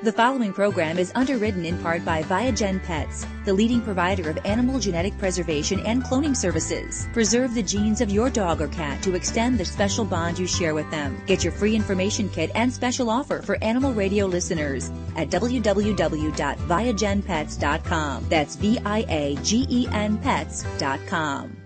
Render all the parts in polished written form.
The following program is underwritten in part by Viagen Pets, the leading provider of animal genetic preservation and cloning services. Preserve the genes of your dog or cat to extend the special bond you share with them. Get your free information kit and special offer for Animal Radio listeners at www.viagenpets.com. That's VIAGEN Pets.com.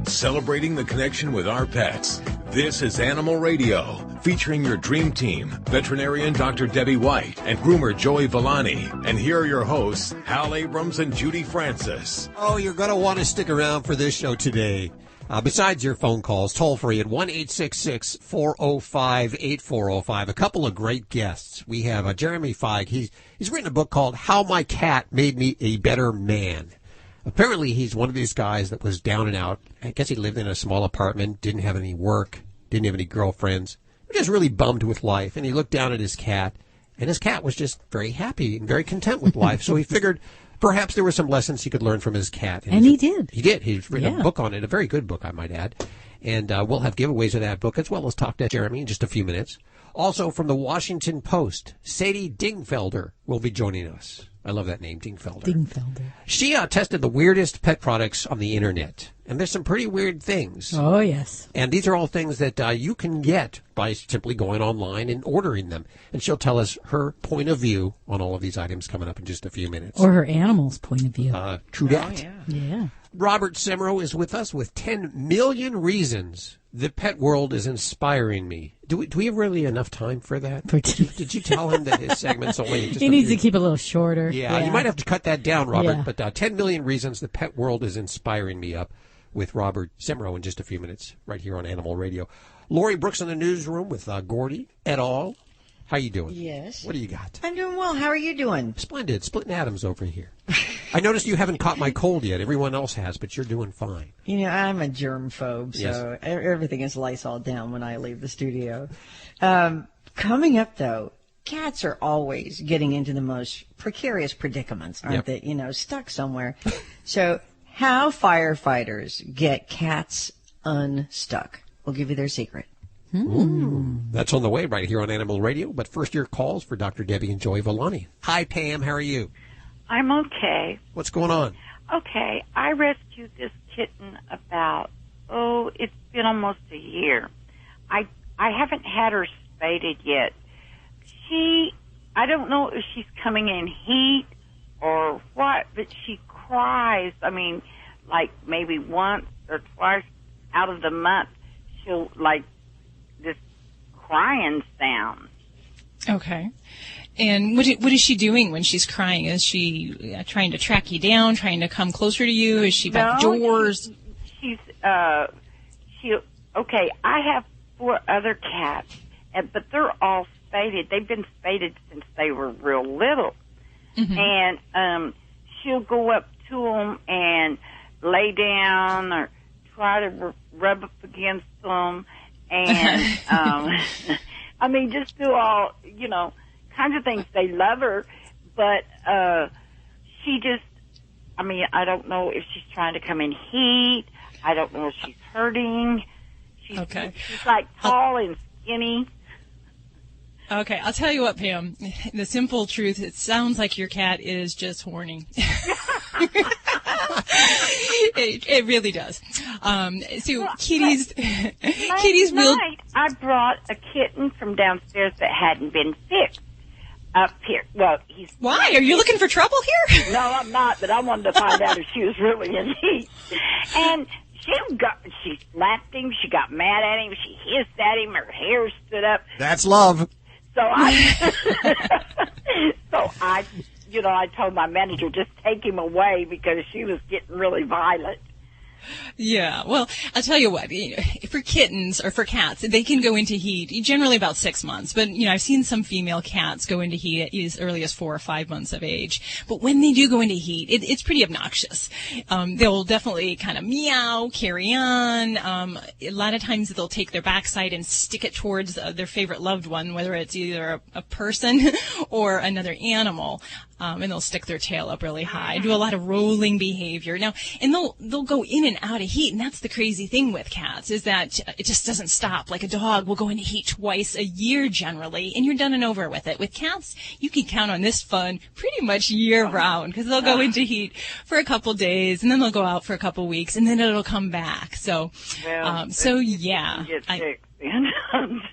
Celebrating the connection with our pets. This is Animal Radio, featuring your dream team, veterinarian Dr. Debbie White and groomer Joey Villani. And here are your hosts, Hal Abrams and Judy Francis. Oh, you're going to want to stick around for this show today. Besides your phone calls, toll free at 1-866-405-8405. A couple of great guests. We have Jeremy Feig. He's written a book called How My Cat Made Me a Better Man. Apparently, he's one of these guys that was down and out. I guess he lived in a small apartment, didn't have any work, didn't have any girlfriends, just really bummed with life. And he looked down at his cat, and his cat was just very happy and very content with life. So he figured perhaps there were some lessons he could learn from his cat. And he did. He did. He's written a book on it, a very good book, I might add. And we'll have giveaways of that book, as well as talk to Jeremy in just a few minutes. Also, from the Washington Post, Sadie Dingfelder will be joining us. I love that name, Dingfelder. Dingfelder. She tested the weirdest pet products on the Internet. And there's some pretty weird things. Oh, yes. And these are all things that you can get by simply going online and ordering them. And she'll tell us her point of view on all of these items coming up in just a few minutes. Or her animal's point of view. True that. Oh, yeah. Robert Semro is with us with 10 million reasons the pet world is inspiring me. Do we have really enough time for that? Did you tell him that his segment's only just He needs to keep it a little shorter. Yeah, you might have to cut that down, Robert. Yeah. But 10 million reasons the pet world is inspiring me up with Robert Semro in just a few minutes right here on Animal Radio. Lori Brooks in the newsroom with Gordy et al. How you doing? Yes. What do you got? I'm doing well. How are you doing? Splendid. Splitting atoms over here. I noticed you haven't caught my cold yet. Everyone else has, but you're doing fine. You know, I'm a germphobe, so Yes. Everything is Lysol down when I leave the studio. Coming up, though, cats are always getting into the most precarious predicaments, aren't they? You know, stuck somewhere. So how firefighters get cats unstuck. We'll give you their secret. Ooh, that's on the way right here on Animal Radio. But first, your calls for Dr. Debbie and Joey Villani. Hi, Pam. How are you? I'm okay. What's going on? Okay, I rescued this kitten about, it's been almost a year. I haven't had her spaded yet. I don't know if she's coming in heat or what, but she cries. I mean, like maybe once or twice out of the month, she'll like this crying sound. Okay. And what is she doing when she's crying? Is she trying to track you down, trying to come closer to you? Is she back doors? Okay, I have 4 other cats, but they're all spaded. They've been spaded since they were real little. Mm-hmm. And she'll go up to them and lay down or try to rub up against them. And, I mean, just do all, kinds of things. They love her, but she just, I don't know if she's trying to come in heat. I don't know if she's hurting. She's like tall and skinny. Okay, I'll tell you what, Pam. The simple truth, it sounds like your cat is just horny. It really does. So kitties will. I brought a kitten from downstairs that hadn't been fixed up here. Well, Why? Are you looking for trouble here? No, I'm not. But I wanted to find out if she was really in heat. And she slapped him. She got mad at him. She hissed at him. Her hair stood up. That's love. So I told my manager, just take him away because she was getting really violent. Yeah, well, I'll tell you what, for kittens or for cats, they can go into heat generally about 6 months. But, I've seen some female cats go into heat as early as 4 or 5 months of age. But when they do go into heat, it's pretty obnoxious. They'll definitely kind of meow, carry on. A lot of times they'll take their backside and stick it towards their favorite loved one, whether it's either a person or another animal. and they'll stick their tail up really high, do a lot of rolling behavior. Now, and they'll go in and out of heat, and that's the crazy thing with cats, is that it just doesn't stop. Like a dog will go into heat twice a year generally, and you're done and over with it. With cats, you can count on this fun pretty much year round, because they'll go into heat for a couple days, and then they'll go out for a couple weeks, and then it'll come back. So, yeah.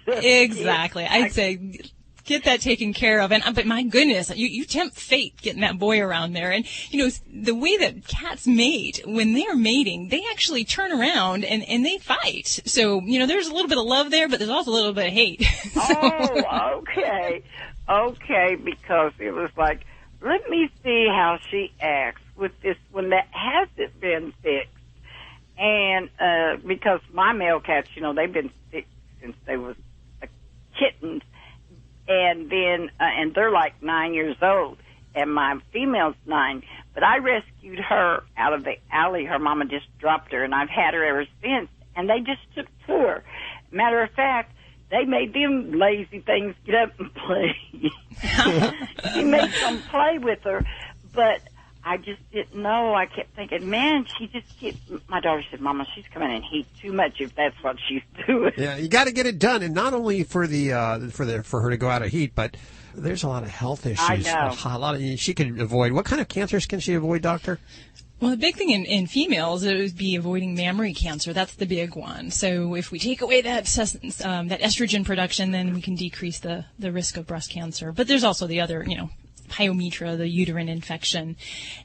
Exactly. I'd say get that taken care of. But my goodness, you tempt fate getting that boy around there. And, the way that cats mate, when they're mating, they actually turn around and they fight. So, there's a little bit of love there, but there's also a little bit of hate. Oh, okay. Okay, because it was like, let me see how she acts with this one that hasn't been fixed. And because my male cats, they've been fixed since they was kittens. And then, and they're like 9 years old, and my female's 9. But I rescued her out of the alley. Her mama just dropped her, and I've had her ever since. And they just took to her. Matter of fact, they made them lazy things get up and play. She made them play with her, but I just didn't know. I kept thinking, man, she just keeps. My daughter said, "Mama, she's coming in heat too much if that's what she's doing." Yeah, you got to get it done, and not only for for her to go out of heat, but there's a lot of health issues. I know. A lot of she can avoid. What kind of cancers can she avoid, doctor? Well, the big thing in females, it would be avoiding mammary cancer. That's the big one. So if we take away that estrogen production, then we can decrease the risk of breast cancer. But there's also the other, pyometra, the uterine infection,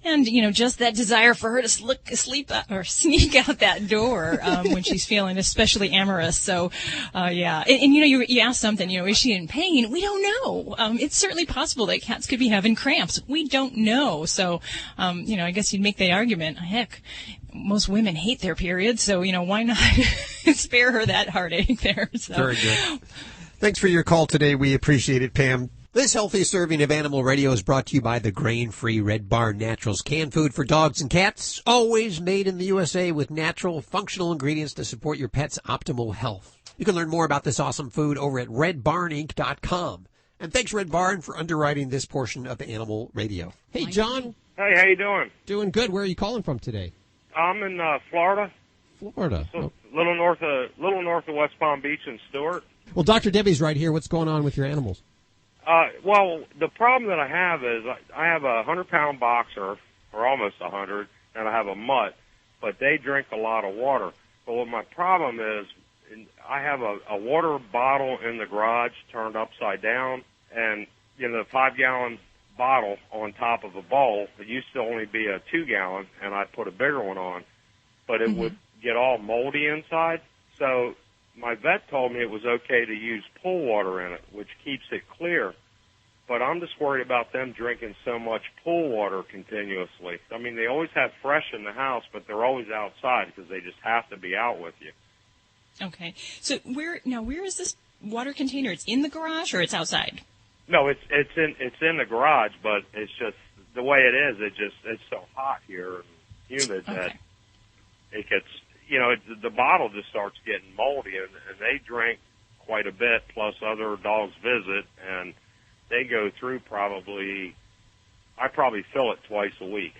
and just that desire for her to sleep or sneak out that door when she's feeling especially amorous. So yeah, and you asked something, is she in pain? We don't know. It's certainly possible that cats could be having cramps. We don't know. So I guess you'd make the argument, heck, most women hate their periods, so why not spare her that heartache there? So. Very good. Thanks for your call today. We appreciate it, Pam. This healthy serving of Animal Radio is brought to you by the grain-free Red Barn Naturals canned food for dogs and cats, always made in the USA with natural, functional ingredients to support your pet's optimal health. You can learn more about this awesome food over at redbarninc.com. And thanks, Red Barn, for underwriting this portion of Animal Radio. Hey, John. Hey, how you doing? Doing good. Where are you calling from today? I'm in Florida. Florida. So, little north of West Palm Beach and Stewart. Well, Dr. Debbie's right here. What's going on with your animals? Well, the problem that I have is I have a 100-pound boxer, or almost 100, and I have a mutt, but they drink a lot of water. But what my problem is, I have a water bottle in the garage turned upside down, and the 5-gallon bottle on top of a bowl. It used to only be a 2-gallon, and I put a bigger one on, but it would get all moldy inside. So my vet told me it was okay to use pool water in it, which keeps it clear. But I'm just worried about them drinking so much pool water continuously. I mean, they always have fresh in the house, but they're always outside because they just have to be out with you. Okay. So where is this water container? It's in the garage or it's outside? No, it's in the garage, but it's just the way it is. It's so hot here and humid that it gets. The bottle just starts getting moldy, and they drink quite a bit, plus other dogs visit, and they go through I probably fill it twice a week.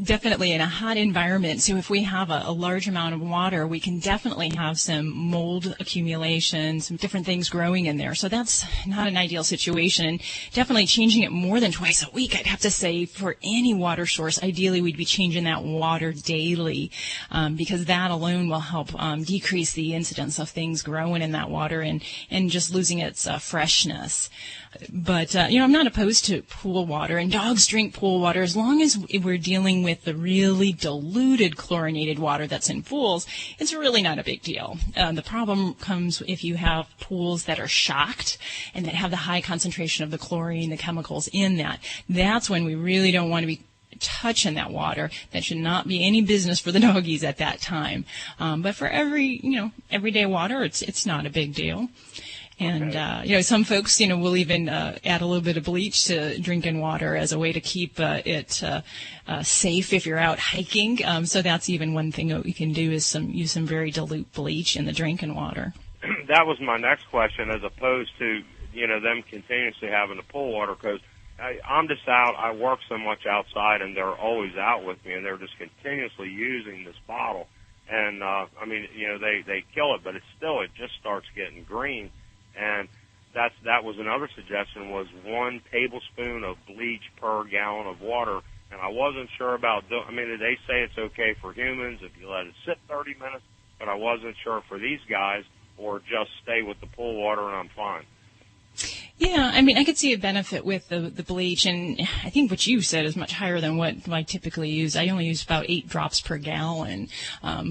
Definitely in a hot environment. So if we have a large amount of water, we can definitely have some mold accumulation, some different things growing in there. So that's not an ideal situation. And definitely changing it more than twice a week, I'd have to say, for any water source, ideally we'd be changing that water daily, because that alone will help decrease the incidence of things growing in that water and just losing its freshness. But, I'm not opposed to pool water, and dogs drink pool water as long as we're dealing with the really diluted chlorinated water that's in pools. It's really not a big deal. The problem comes if you have pools that are shocked and that have the high concentration of the chlorine, the chemicals in that. That's when we really don't want to be touching that water. That should not be any business for the doggies at that time. But for everyday water, it's not a big deal. And, some folks, will even add a little bit of bleach to drinking water as a way to keep it safe if you're out hiking. So that's even one thing that we can do is use some very dilute bleach in the drinking water. That was my next question, as opposed to, them continuously having the pool water, because I'm just out. I work so much outside, and they're always out with me, and they're just continuously using this bottle. And, I mean, you know, they kill it, but it just starts getting green. And that was another suggestion, was 1 tablespoon of bleach per gallon of water. And I wasn't sure about, I mean, they say it's okay for humans if you let it sit 30 minutes, but I wasn't sure for these guys, or just stay with the pool water and I'm fine. Yeah, I mean, I could see a benefit with the bleach, and I think what you said is much higher than what I typically use. I only use about 8 drops per gallon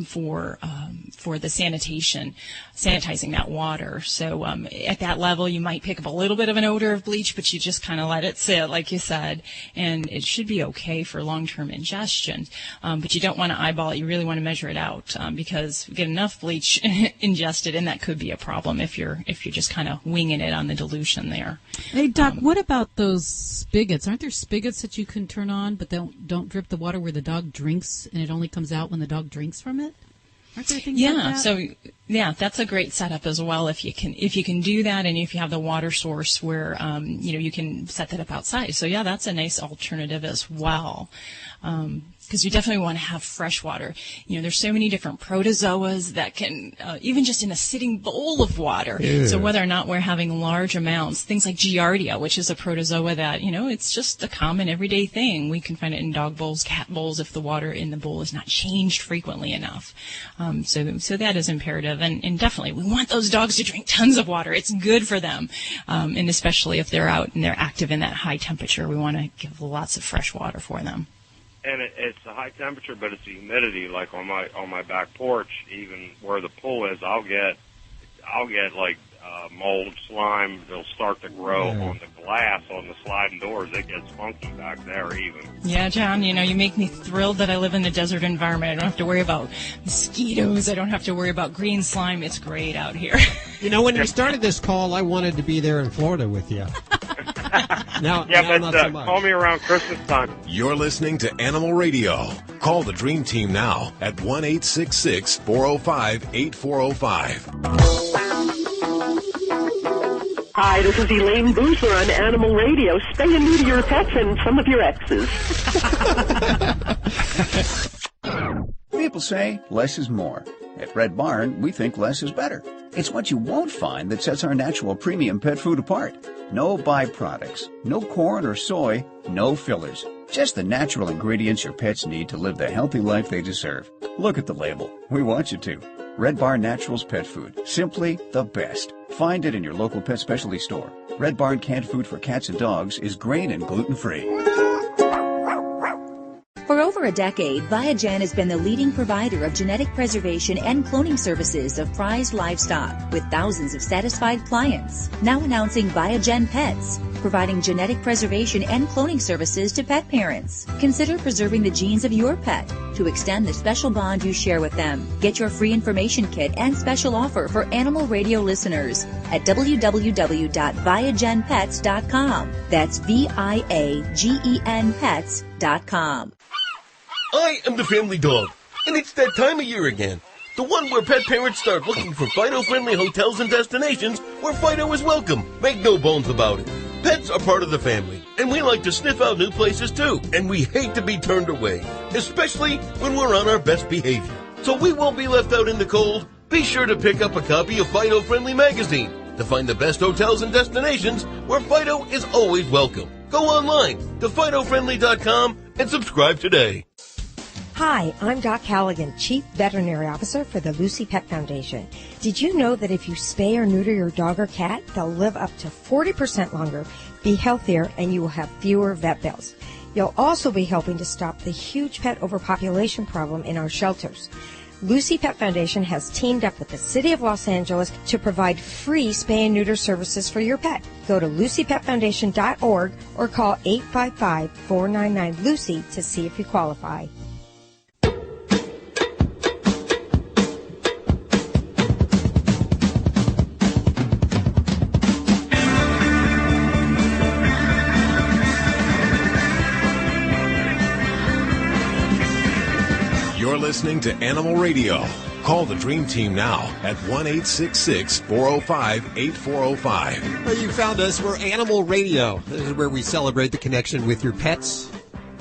for the sanitizing that water. So at that level, you might pick up a little bit of an odor of bleach, but you just kind of let it sit, like you said, and it should be okay for long-term ingestion. But you don't want to eyeball it. You really want to measure it out because you get enough bleach ingested, and that could be a problem if you're just kind of winging it on the dilution there. Hey, Doc, what about those spigots? Aren't there spigots that you can turn on, but don't drip the water where the dog drinks, and it only comes out when the dog drinks from it? Aren't there things like that? So that's a great setup as well. If you can do that, and if you have the water source where you can set that up outside. So yeah, that's a nice alternative as well. Because you definitely want to have fresh water. You know, there's so many different protozoas that can, even just in a sitting bowl of water. Yeah. So whether or not we're having large amounts, things like Giardia, which is a protozoa that, it's just a common everyday thing. We can find it in dog bowls, cat bowls, if the water in the bowl is not changed frequently enough. So that is imperative. And definitely, we want those dogs to drink tons of water. It's good for them. And especially if they're out and they're active in that high temperature, we want to give lots of fresh water for them. And it's the high temperature, but it's the humidity. Like on my back porch, even where the pool is, I'll get like mold, slime. They'll start to grow on the glass on the sliding doors. It gets funky back there even. Yeah, John, you make me thrilled that I live in the desert environment. I don't have to worry about mosquitoes. I don't have to worry about green slime. It's great out here. When we started this call, I wanted to be there in Florida with you. Now but not so much. Call me around Christmas time. You're listening to Animal Radio. Call the Dream Team now at 1-866-405-8405. Hi, this is Elaine Boozler on Animal Radio. Stay and neuter your pets and some of your exes. People say less is more. At Red Barn, we think less is better. It's what you won't find that sets our natural premium pet food apart. No byproducts, no corn or soy, no fillers. Just the natural ingredients your pets need to live the healthy life they deserve. Look at the label. We want you to. Red Barn Naturals Pet Food. Simply the best. Find it in your local pet specialty store. Red Barn canned food for cats and dogs is grain and gluten-free. For over a decade, Viagen has been the leading provider of genetic preservation and cloning services of prized livestock, with thousands of satisfied clients. Now announcing Viagen Pets, providing genetic preservation and cloning services to pet parents. Consider preserving the genes of your pet to extend the special bond you share with them. Get your free information kit and special offer for Animal Radio listeners at www.viagenpets.com. That's VIAGEN Pets.com. I am the family dog, and it's that time of year again. The one where pet parents start looking for Fido-friendly hotels and destinations where Fido is welcome. Make no bones about it. Pets are part of the family, and we like to sniff out new places too, and we hate to be turned away, especially when we're on our best behavior. So we won't be left out in the cold. Be sure to pick up a copy of Fido-friendly magazine to find the best hotels and destinations where Fido is always welcome. Go online to FidoFriendly.com and subscribe today. Hi, I'm Doc Halligan, Chief Veterinary Officer for the Lucy Pet Foundation. Did you know that if you spay or neuter your dog or cat, they'll live up to 40% longer, be healthier, and you will have fewer vet bills? You'll also be helping to stop the huge pet overpopulation problem in our shelters. Lucy Pet Foundation has teamed up with the City of Los Angeles to provide free spay and neuter services for your pet. Go to LucyPetFoundation.org or call 855-499-LUCY to see if you qualify. You're listening to Animal Radio. Call the Dream Team now at 1-866-405-8405. Well, you found us. We're Animal Radio. This is where we celebrate the connection with your pets.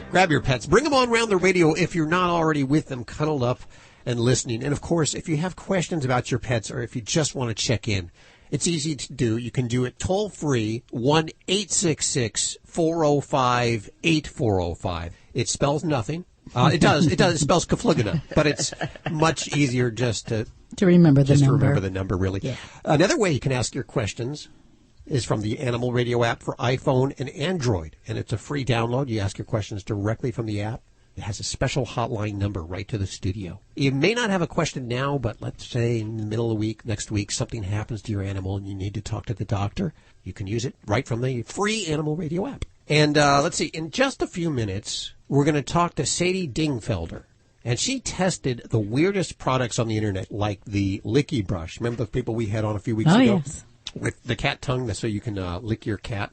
Grab your pets. Bring them on around the radio if you're not already with them, cuddled up and listening. And, of course, if you have questions about your pets or if you just want to check in, it's easy to do. You can do it toll-free, 1-866-405-8405. It spells nothing. It does. It spells Kaflugana, but it's much easier just to remember the number. To remember the number, really. Yeah. Another way you can ask your questions is from the Animal Radio app for iPhone and Android, and it's a free download. You ask your questions directly from the app. It has a special hotline number right to the studio. You may not have a question now, but let's say in the middle of the week, next week, something happens to your animal and you need to talk to the doctor. You can use it right from the free Animal Radio app. And let's see, in just a few minutes, we're going to talk to Sadie Dingfelder. And she tested the weirdest products on the internet, like the Licki Brush. Remember those people we had on a few weeks ago? Yes. With the cat tongue, so you can lick your cat.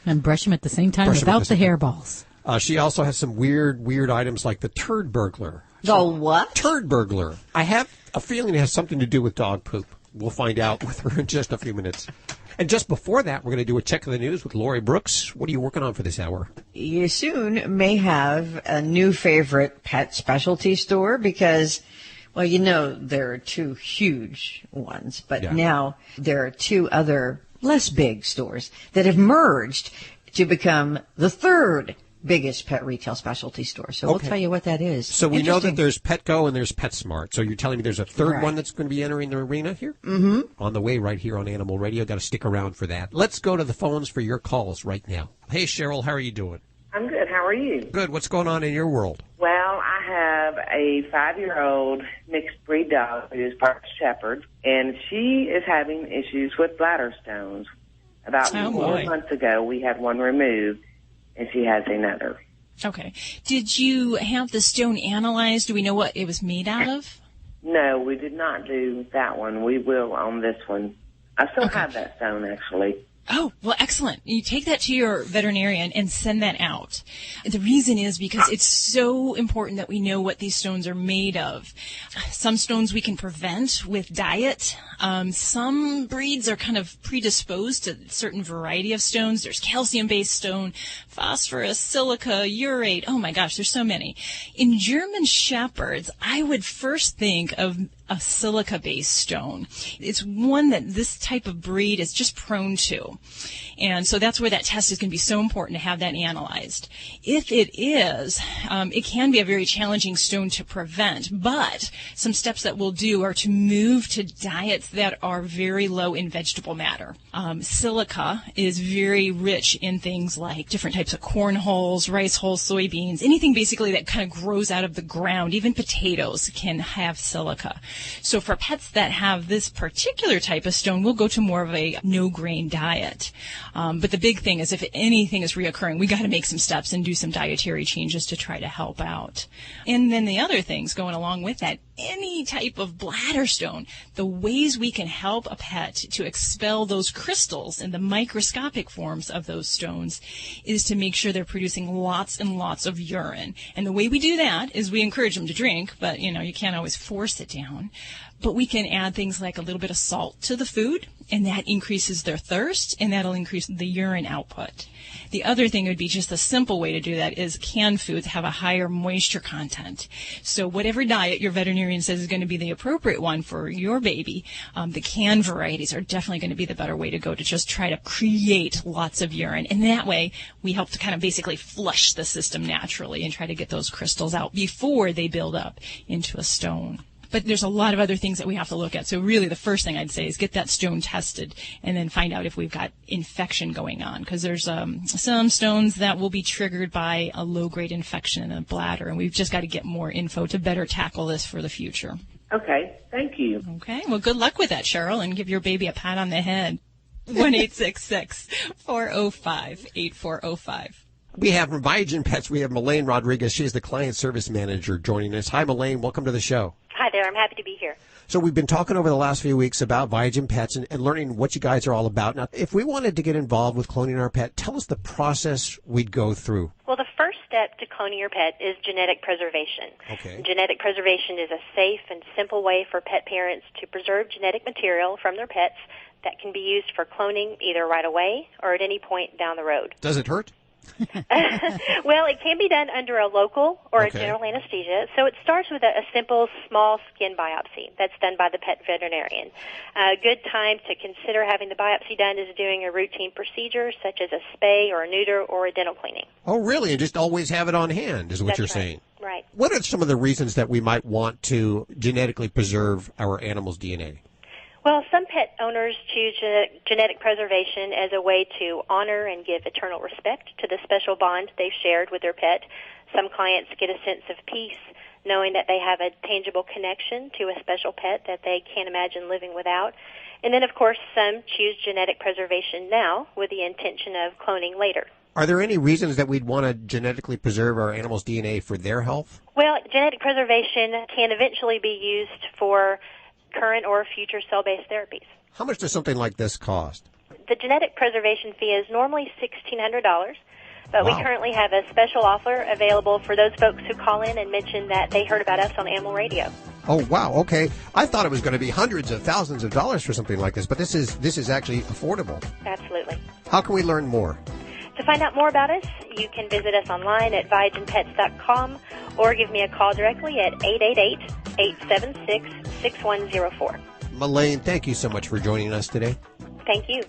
And brush them at the same time without the hairballs. She also has some weird items like the turd burglar. The what? Turd burglar. I have a feeling it has something to do with dog poop. We'll find out with her in just a few minutes. And just before that, we're going to do a check of the news with Lori Brooks. What are you working on for this hour? You soon may have a new favorite pet specialty store because, well, you know, there are two huge ones, but now there are two other less big stores that have merged to become the third biggest pet retail specialty store. So we'll tell you what that is. So we know that there's Petco and there's PetSmart. So you're telling me there's a third one that's going to be entering the arena here? Mm-hmm. On the way right here on Animal Radio. Got to stick around for that. Let's go to the phones for your calls right now. Hey, Cheryl, how are you doing? I'm good. How are you? Good. What's going on in your world? Well, I have a 5-year-old mixed breed dog who is part shepherd, and she is having issues with bladder stones. About 4 months ago, we had one removed, and she has another. Okay. Did you have the stone analyzed? Do we know what it was made out of? No, we did not do that one. We will on this one. I still have that stone, actually. Oh, well, excellent. You take that to your veterinarian and send that out. The reason is because it's so important that we know what these stones are made of. Some stones we can prevent with diet. Some breeds are kind of predisposed to a certain variety of stones. There's calcium-based stone, phosphorus, silica, urate. Oh, my gosh, there's so many. In German Shepherds, I would first think of a silica-based stone. It's one that this type of breed is just prone to. And so that's where that test is going to be so important to have that analyzed. If it is, it can be a very challenging stone to prevent, but some steps that we'll do are to move to diets that are very low in vegetable matter. Silica is very rich in things like different types of corn hulls, rice hulls, soybeans, anything basically that kind of grows out of the ground. Even potatoes can have silica. So for pets that have this particular type of stone, we'll go to more of a no-grain diet. But the big thing is if anything is reoccurring, we got to make some steps and do some dietary changes to try to help out. And then the other things going along with that, any type of bladder stone, the ways we can help a pet to expel those crystals and the microscopic forms of those stones is to make sure they're producing lots and lots of urine. And the way we do that is we encourage them to drink, but you can't always force it down. But we can add things like a little bit of salt to the food, and that increases their thirst, and that'll increase the urine output. The other thing would be just a simple way to do that is canned foods have a higher moisture content. So whatever diet your veterinarian says is going to be the appropriate one for your baby, the canned varieties are definitely going to be the better way to go to just try to create lots of urine. And that way, we help to kind of basically flush the system naturally and try to get those crystals out before they build up into a stone. But there's a lot of other things that we have to look at. So really the first thing I'd say is get that stone tested and then find out if we've got infection going on. Because there's some stones that will be triggered by a low-grade infection in the bladder. And we've just got to get more info to better tackle this for the future. Okay. Thank you. Okay. Well, good luck with that, Cheryl, and give your baby a pat on the head. 1-866-405-8405. We have from Biogen Pets, we have Melaine Rodriguez. She's the client service manager joining us. Hi, Melaine. Welcome to the show. Hi there. I'm happy to be here. So we've been talking over the last few weeks about Biogen Pets and learning what you guys are all about. Now, if we wanted to get involved with cloning our pet, tell us the process we'd go through. Well, the first step to cloning your pet is genetic preservation. Okay. Genetic preservation is a safe and simple way for pet parents to preserve genetic material from their pets that can be used for cloning either right away or at any point down the road. Does it hurt? Well, it can be done under a local or a general anesthesia. So it starts with a simple, small skin biopsy that's done by the pet veterinarian. A good time to consider having the biopsy done is doing a routine procedure such as a spay or a neuter or a dental cleaning. Oh, really? And just always have it on hand is what you're saying? Right. What are some of the reasons that we might want to genetically preserve our animal's DNA? Well, some pet owners choose genetic preservation as a way to honor and give eternal respect to the special bond they've shared with their pet. Some clients get a sense of peace knowing that they have a tangible connection to a special pet that they can't imagine living without. And then, of course, some choose genetic preservation now with the intention of cloning later. Are there any reasons that we'd want to genetically preserve our animal's DNA for their health? Well, genetic preservation can eventually be used for current or future cell-based therapies. How much does something like this cost? The genetic preservation fee is normally $1,600, but we currently have a special offer available for those folks who call in and mention that they heard about us on Animal Radio. Oh, wow. Okay. I thought it was going to be hundreds of thousands of dollars for something like this, but this is actually affordable. Absolutely. How can we learn more? To find out more about us, you can visit us online at ViagenPets.com or give me a call directly at 888-876-6104. Melaine, thank you so much for joining us today. Thank you.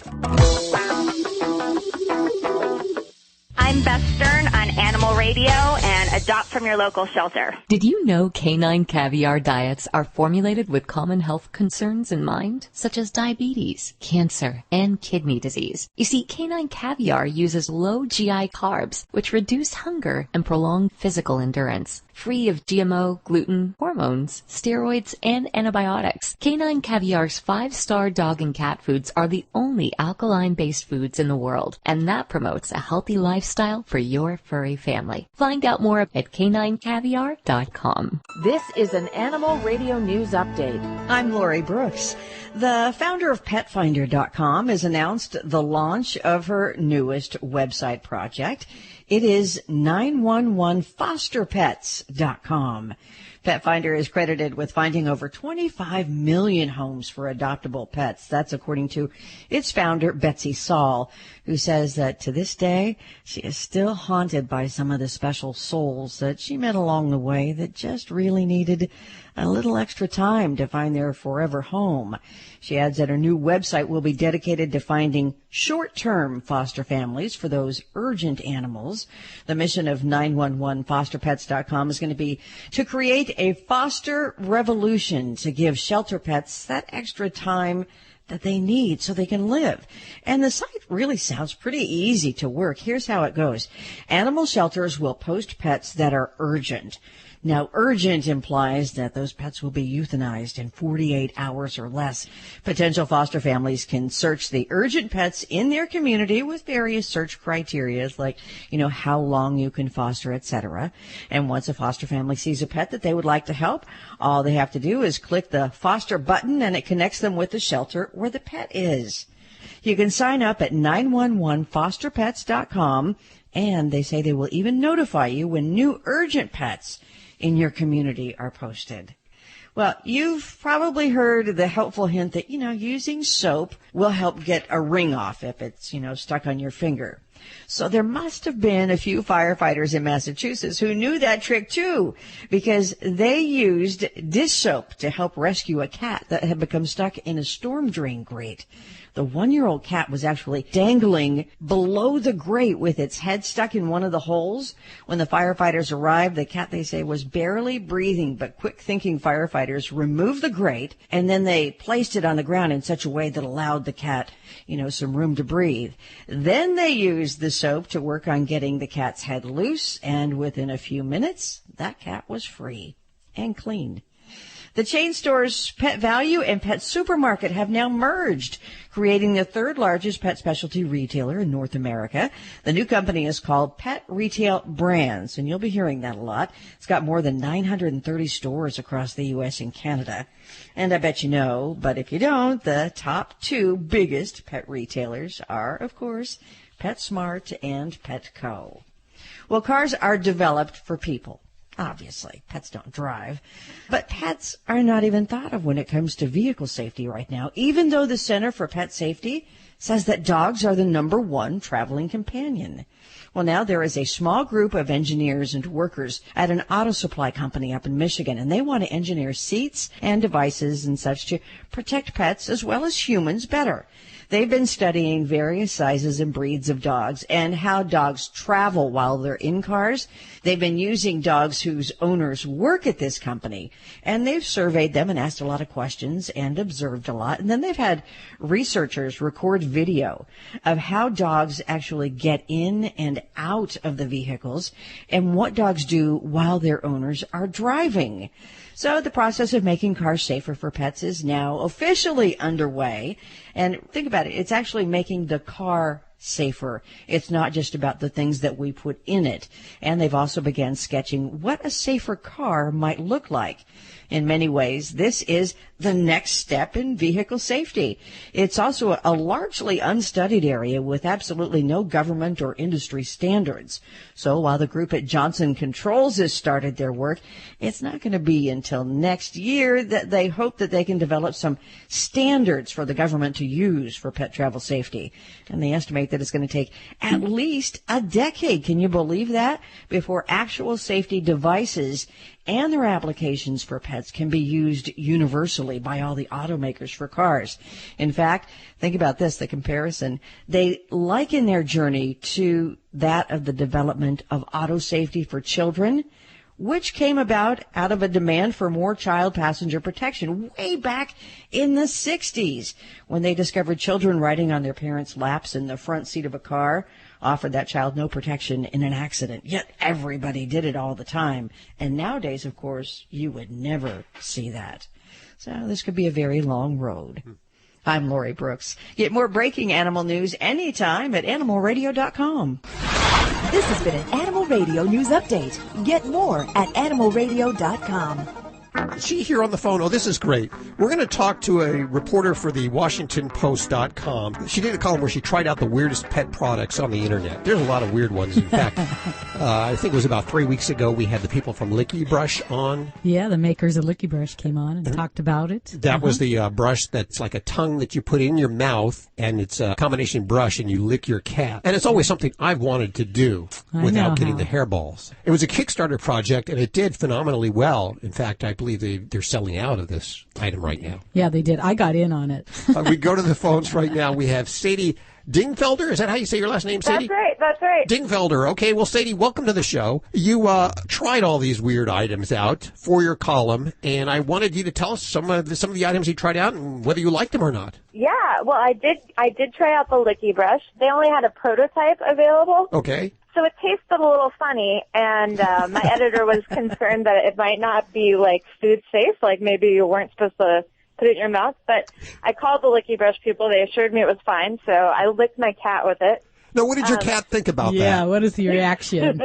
I'm Beth Stern on Animal Radio and Adopt from your local shelter. Did you know canine caviar diets are formulated with common health concerns in mind, such as diabetes, cancer, and kidney disease? You see, canine caviar uses low GI carbs, which reduce hunger and prolong physical endurance. Free of GMO, gluten, hormones, steroids, and antibiotics, canine caviar's 5-star dog and cat foods are the only alkaline-based foods in the world, and that promotes a healthy lifestyle for your furry family. Find out more at caninecaviar.com. This is an Animal Radio News Update. I'm Lori Brooks. The founder of PetFinder.com has announced the launch of her newest website project. It is 911fosterpets.com. PetFinder is credited with finding over 25 million homes for adoptable pets. That's according to its founder, Betsy Saul, who says that to this day, she is still haunted by some of the special souls that she met along the way that just really needed a little extra time to find their forever home. She adds that her new website will be dedicated to finding short-term foster families for those urgent animals. The mission of 911fosterpets.com is going to be to create a foster revolution to give shelter pets that extra time that they need so they can live. And the site really sounds pretty easy to work. Here's how it goes. Animal shelters will post pets that are urgent. Now, urgent implies that those pets will be euthanized in 48 hours or less. Potential foster families can search the urgent pets in their community with various search criteria, like, how long you can foster, etc. And once a foster family sees a pet that they would like to help, all they have to do is click the foster button and it connects them with the shelter where the pet is. You can sign up at 911fosterpets.com, and they say they will even notify you when new urgent pets in your community are posted. Well, you've probably heard the helpful hint that, using soap will help get a ring off if it's, stuck on your finger. So there must have been a few firefighters in Massachusetts who knew that trick too, because they used dish soap to help rescue a cat that had become stuck in a storm drain grate. The 1-year-old cat was actually dangling below the grate with its head stuck in one of the holes. When the firefighters arrived, the cat, they say, was barely breathing, but quick-thinking firefighters removed the grate, and then they placed it on the ground in such a way that allowed the cat, some room to breathe. Then they used the soap to work on getting the cat's head loose, and within a few minutes, that cat was free and clean. The chain stores Pet Value and Pet Supermarket have now merged, creating the third largest pet specialty retailer in North America. The new company is called Pet Retail Brands, and you'll be hearing that a lot. It's got more than 930 stores across the U.S. and Canada. And I bet you know, but if you don't, the top 2 biggest pet retailers are, of course, PetSmart and Petco. Well, cars are developed for people. Obviously, pets don't drive. But pets are not even thought of when it comes to vehicle safety right now, even though the Center for Pet Safety says that dogs are the #1 traveling companion. Well, now there is a small group of engineers and workers at an auto supply company up in Michigan, and they want to engineer seats and devices and such to protect pets as well as humans better. They've been studying various sizes and breeds of dogs and how dogs travel while they're in cars. They've been using dogs whose owners work at this company, and they've surveyed them and asked a lot of questions and observed a lot. And then they've had researchers record video of how dogs actually get in and out of the vehicles and what dogs do while their owners are driving. So the process of making cars safer for pets is now officially underway. And think about it, it's actually making the car safer. It's not just about the things that we put in it. And they've also begun sketching what a safer car might look like. In many ways, this is the next step in vehicle safety. It's also a largely unstudied area with absolutely no government or industry standards. So while the group at Johnson Controls has started their work, it's not going to be until next year that they hope that they can develop some standards for the government to use for pet travel safety. And they estimate that it's going to take at least a decade, can you believe that, before actual safety devices and their applications for pets can be used universally by all the automakers for cars. In fact, think about this, the comparison. They liken their journey to that of the development of auto safety for children, which came about out of a demand for more child passenger protection way back in the 60s when they discovered children riding on their parents' laps in the front seat of a car offered that child no protection in an accident. Yet everybody did it all the time. And nowadays, of course, you would never see that. So this could be a very long road. I'm Lori Brooks. Get more breaking animal news anytime at animalradio.com. This has been an Animal Radio News Update. Get more at animalradio.com. She here on the phone. Oh, this is great. We're going to talk to a reporter for the WashingtonPost.com. She did a column where she tried out the weirdest pet products on the internet. There's a lot of weird ones. In fact, I think it was about 3 weeks ago we had the people from Licki Brush on. Yeah, the makers of Licki Brush came on and talked about it. That was the brush that's like a tongue that you put in your mouth, and it's a combination brush, and you lick your cat. And it's always something I've wanted to do without getting the hairballs. It was a Kickstarter project, and it did phenomenally well. In fact, I believe they're selling out of this item right now. Yeah, they did. I got in on it. We go to the phones right now. We have Sadie Dingfelder. Is that how you say your last name, Sadie? That's right. Dingfelder. Okay, well, Sadie, welcome to the show. You tried all these weird items out for your column, and I wanted you to tell us some of the items you tried out and whether you liked them or not. Yeah, well, I did try out the Licki Brush. They only had a prototype available. Okay. So it tasted a little funny, and my editor was concerned that it might not be, like, food safe, like maybe you weren't supposed to put it in your mouth. But I called the Licki Brush people. They assured me it was fine, so I licked my cat with it. Now, what did your cat think about that? Yeah, what is the reaction?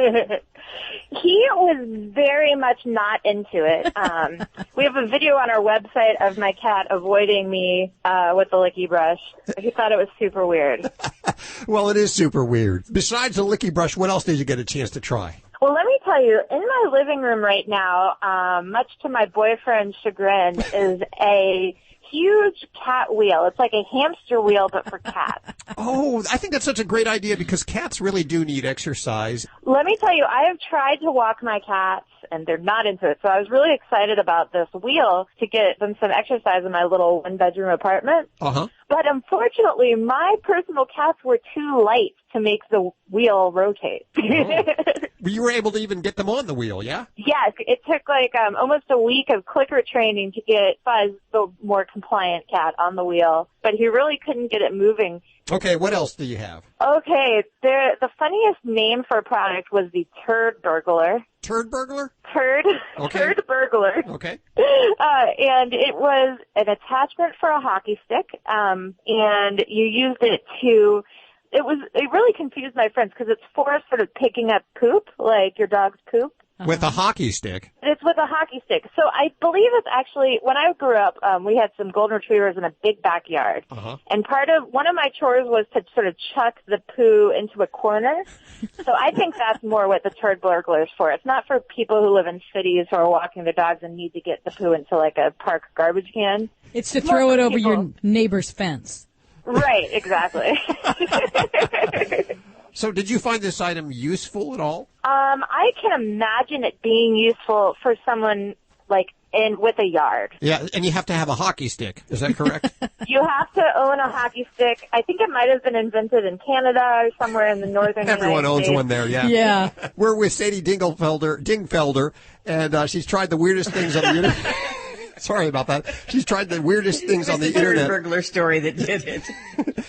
He was very much not into it. We have a video on our website of my cat avoiding me with the Licki Brush. He thought it was super weird. Well, it is super weird. Besides the Licki Brush, what else did you get a chance to try? Well, let me tell you, in my living room right now, much to my boyfriend's chagrin, is a huge cat wheel. It's like a hamster wheel, but for cats. Oh, I think that's such a great idea because cats really do need exercise. Let me tell you, I have tried to walk my cats, and they're not into it. So I was really excited about this wheel to get them some exercise in my little one-bedroom apartment. Uh-huh. But unfortunately, my personal cats were too light to make the wheel rotate. Oh. You were able to even get them on the wheel, yeah? Yes, it took like almost a week of clicker training to get Fuzz, the more compliant cat, on the wheel. But he really couldn't get it moving. Okay, what else do you have? Okay, the funniest name for a product was the Turd Burglar. Turd Burglar? Turd. Okay. Turd Burglar. Okay. And it was an attachment for a hockey stick, and you used it to... It really confused my friends because it's for sort of picking up poop, like your dog's poop. With a hockey stick. It's with a hockey stick. So I believe it's actually, when I grew up, we had some golden retrievers in a big backyard. And one of my chores was to sort of chuck the poo into a corner. So I think that's more what the turd burglar is for. It's not for people who live in cities who are walking their dogs and need to get the poo into like a park garbage can. It's to throw it over your neighbor's fence. Right, exactly. So did you find this item useful at all? I can imagine it being useful for someone like with a yard. Yeah, and you have to have a hockey stick. Is that correct? You have to own a hockey stick. I think it might have been invented in Canada or somewhere in the northern Everyone United owns States. one there, yeah. Yeah. We're with Sadie Dingfelder, and she's tried the weirdest things on the internet. Sorry about that. She's tried the weirdest things on the internet. Burglar story that did it.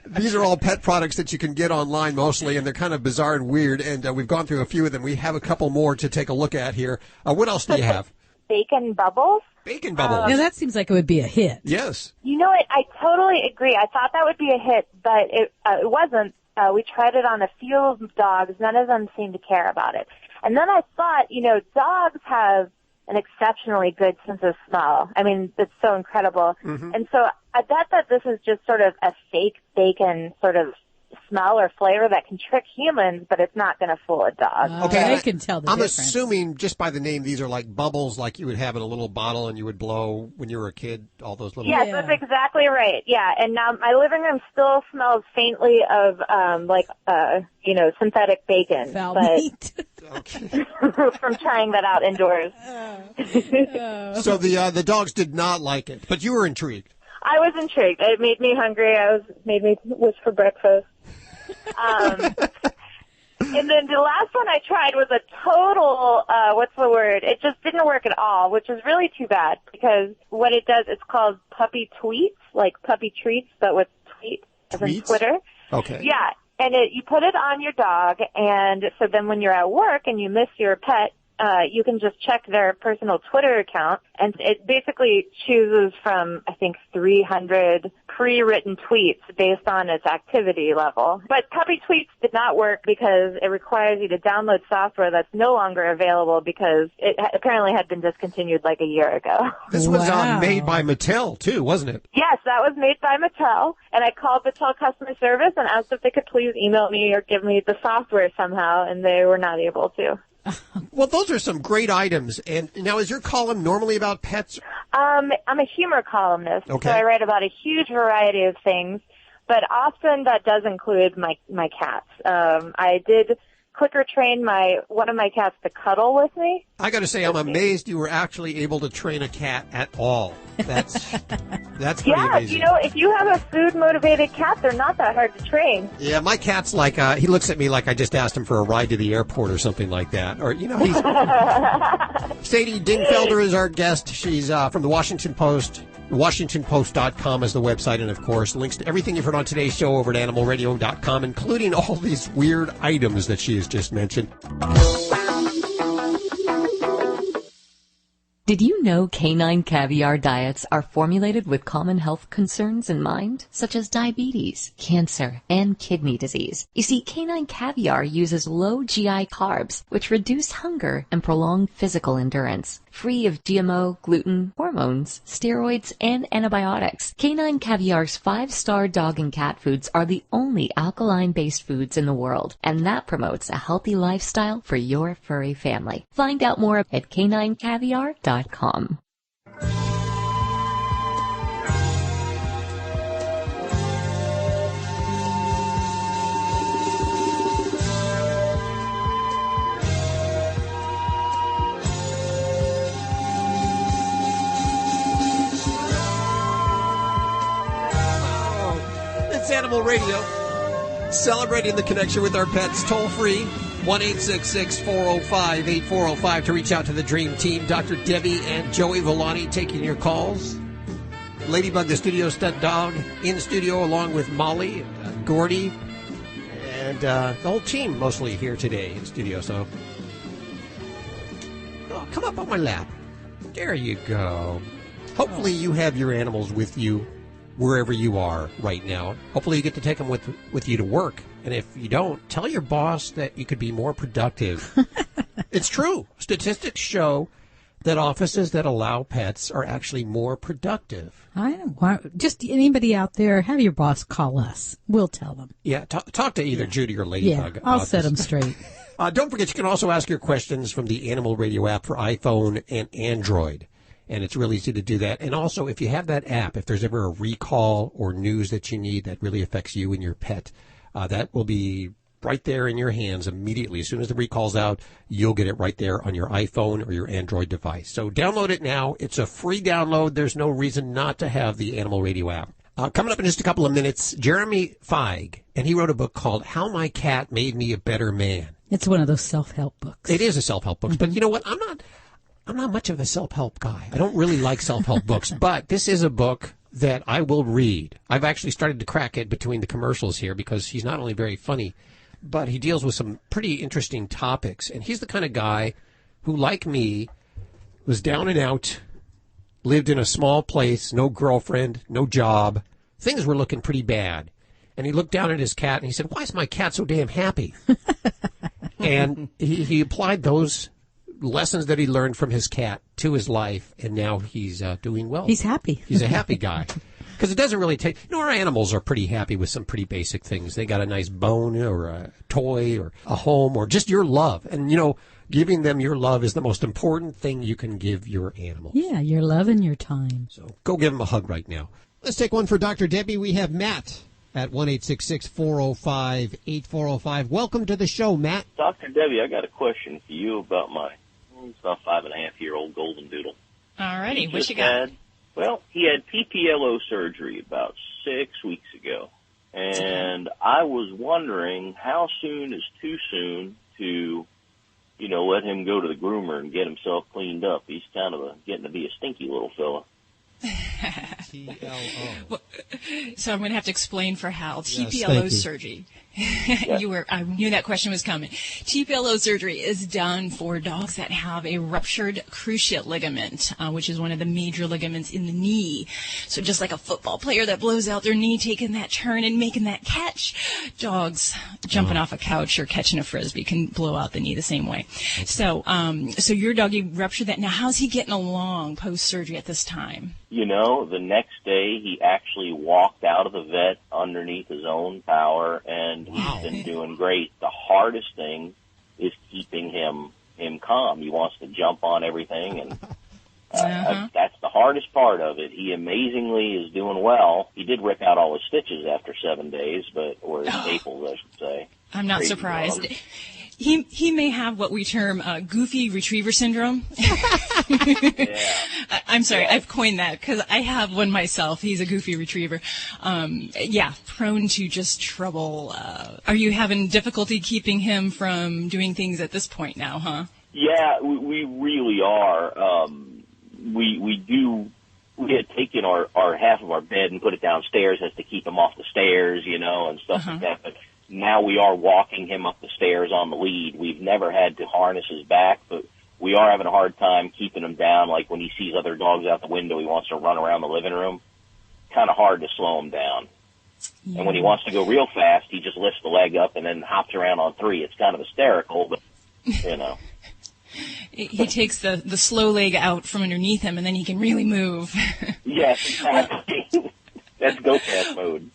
These are all pet products that you can get online mostly, and they're kind of bizarre and weird, and we've gone through a few of them. We have a couple more to take a look at here. What else do you have? Bacon bubbles. Bacon bubbles. Yeah, that seems like it would be a hit. Yes. You know what? I totally agree. I thought that would be a hit, but it wasn't. We tried it on a few of dogs. None of them seemed to care about it. And then I thought, dogs have an exceptionally good sense of smell. I mean, it's so incredible. And so I bet that this is just sort of a fake bacon sort of smell or flavor that can trick humans, but it's not going to fool a dog. Okay, I can tell the I'm difference. assuming just by the name, these are like bubbles like you would have in a little bottle and you would blow when you were a kid, all those little... Yes, that's exactly right. Yeah, and now my living room still smells faintly of, synthetic bacon. Foul but meat. from trying that out indoors. So the dogs did not like it, but you were intrigued. I was intrigued. It made me hungry. Made me wish for breakfast. And then the last one I tried was a total, it just didn't work at all, which is really too bad because what it does, it's called puppy tweets, like puppy treats, but with tweet, as in Twitter. Okay. Yeah. And you put it on your dog, and so then when you're at work and you miss your pet, you can just check their personal Twitter account, and it basically chooses from, I think, 300 pre-written tweets based on its activity level. But Puppy Tweets did not work because it requires you to download software that's no longer available because it apparently had been discontinued like a year ago. This was made by Mattel, too, wasn't it? Yes, that was made by Mattel, and I called Mattel customer service and asked if they could please email me or give me the software somehow, and they were not able to. Well, those are some great items. And now, is your column normally about pets? I'm a humor columnist, Okay. so I write about a huge variety of things, but often that does include my cats. I did clicker train one of my cats to cuddle with me. I got to say, I'm amazed you were actually able to train a cat at all. That's pretty amazing. If you have a food-motivated cat, they're not that hard to train. Yeah, my cat's like, he looks at me like I just asked him for a ride to the airport or something like that. Or, he's... Sadie Dingfelder is our guest. She's from the Washington Post. WashingtonPost.com is the website, and of course, links to everything you've heard on today's show over at AnimalRadio.com, including all these weird items that she has just mentioned. Did you know canine caviar diets are formulated with common health concerns in mind, such as diabetes, cancer, and kidney disease? You see, canine caviar uses low GI carbs, which reduce hunger and prolong physical endurance. Free of GMO, gluten, hormones, steroids, and antibiotics, canine caviar's 5-star dog and cat foods are the only alkaline-based foods in the world, and that promotes a healthy lifestyle for your furry family. Find out more at caninecaviar.com. Animal Radio, celebrating the connection with our pets, toll free, 1-866-405-8405 to reach out to the Dream Team. Dr. Debbie and Joey Villani taking your calls. Ladybug, the studio stud dog, in studio along with Molly, Gordy, and the whole team mostly here today in studio. So, come up on my lap. There you go. Hopefully you have your animals with you wherever you are right now. Hopefully you get to take them with you to work. And if you don't, tell your boss that you could be more productive It's true. Statistics show that offices that allow pets are actually more productive. I don't want just anybody out there. Have your boss call us. We'll tell them. Yeah, talk to either Judy or Ladybug. Yeah, I'll set them straight. Don't forget, you can also ask your questions from the Animal Radio app for iPhone and Android. And it's really easy to do that. And also, if you have that app, if there's ever a recall or news that you need that really affects you and your pet, that will be right there in your hands immediately. As soon as the recall's out, you'll get it right there on your iPhone or your Android device. So download it now. It's a free download. There's no reason not to have the Animal Radio app. Coming up in just a couple of minutes, Jeremy Feig, and he wrote a book called How My Cat Made Me a Better Man. It's one of those self-help books. It is a self-help book. But you know what? I'm not much of a self-help guy. I don't really like self-help books. But this is a book that I will read. I've actually started to crack it between the commercials here because he's not only very funny, but he deals with some pretty interesting topics. And he's the kind of guy who, like me, was down and out, lived in a small place, no girlfriend, no job. Things were looking pretty bad. And he looked down at his cat and he said, "Why is my cat so damn happy?" And he applied those lessons that he learned from his cat to his life, and now he's doing well. He's happy. He's a happy guy. Because it doesn't really take... our animals are pretty happy with some pretty basic things. They got a nice bone or a toy or a home or just your love. And, giving them your love is the most important thing you can give your animal. Yeah, your love and your time. So go give him a hug right now. Let's take one for Dr. Debbie. We have Matt at 1-866-405-8405. Welcome to the show, Matt. Dr. Debbie, I got a question for you about my about 5.5-year-old golden doodle. All righty, what you got? He had PPLO surgery about 6 weeks ago, and I was wondering how soon is too soon to, let him go to the groomer and get himself cleaned up. He's kind of getting to be a stinky little fella. TPLO. So I'm going to have to explain for Hal. Yes, TPLO surgery. I knew that question was coming. TPLO surgery is done for dogs that have a ruptured cruciate ligament, which is one of the major ligaments in the knee. So just like a football player that blows out their knee, taking that turn and making that catch, dogs jumping off a couch or catching a frisbee can blow out the knee the same way. Okay. So your doggy ruptured that. Now, how's he getting along post-surgery at this time? The next day he actually walked out of the vet underneath his own power, and he's been doing great. The hardest thing is keeping him calm. He wants to jump on everything, and that's the hardest part of it. He amazingly is doing well. He did rip out all his stitches after 7 days, or his staples, I should say. I'm not surprised. He may have what we term goofy retriever syndrome. Yeah. I'm sorry, I've coined that because I have one myself. He's a goofy retriever. Prone to just trouble. Are you having difficulty keeping him from doing things at this point now, huh? Yeah, we really are. We had taken our half of our bed and put it downstairs as to keep him off the stairs, and stuff like that. But now we are walking him up the stairs on the lead. We've never had to harness his back, but we are having a hard time keeping him down. Like when he sees other dogs out the window, he wants to run around the living room. Kind of hard to slow him down. Yeah. And when he wants to go real fast, he just lifts the leg up and then hops around on three. It's kind of hysterical, but, He takes the slow leg out from underneath him, and then he can really move. Yes, exactly. That's go-fast mode.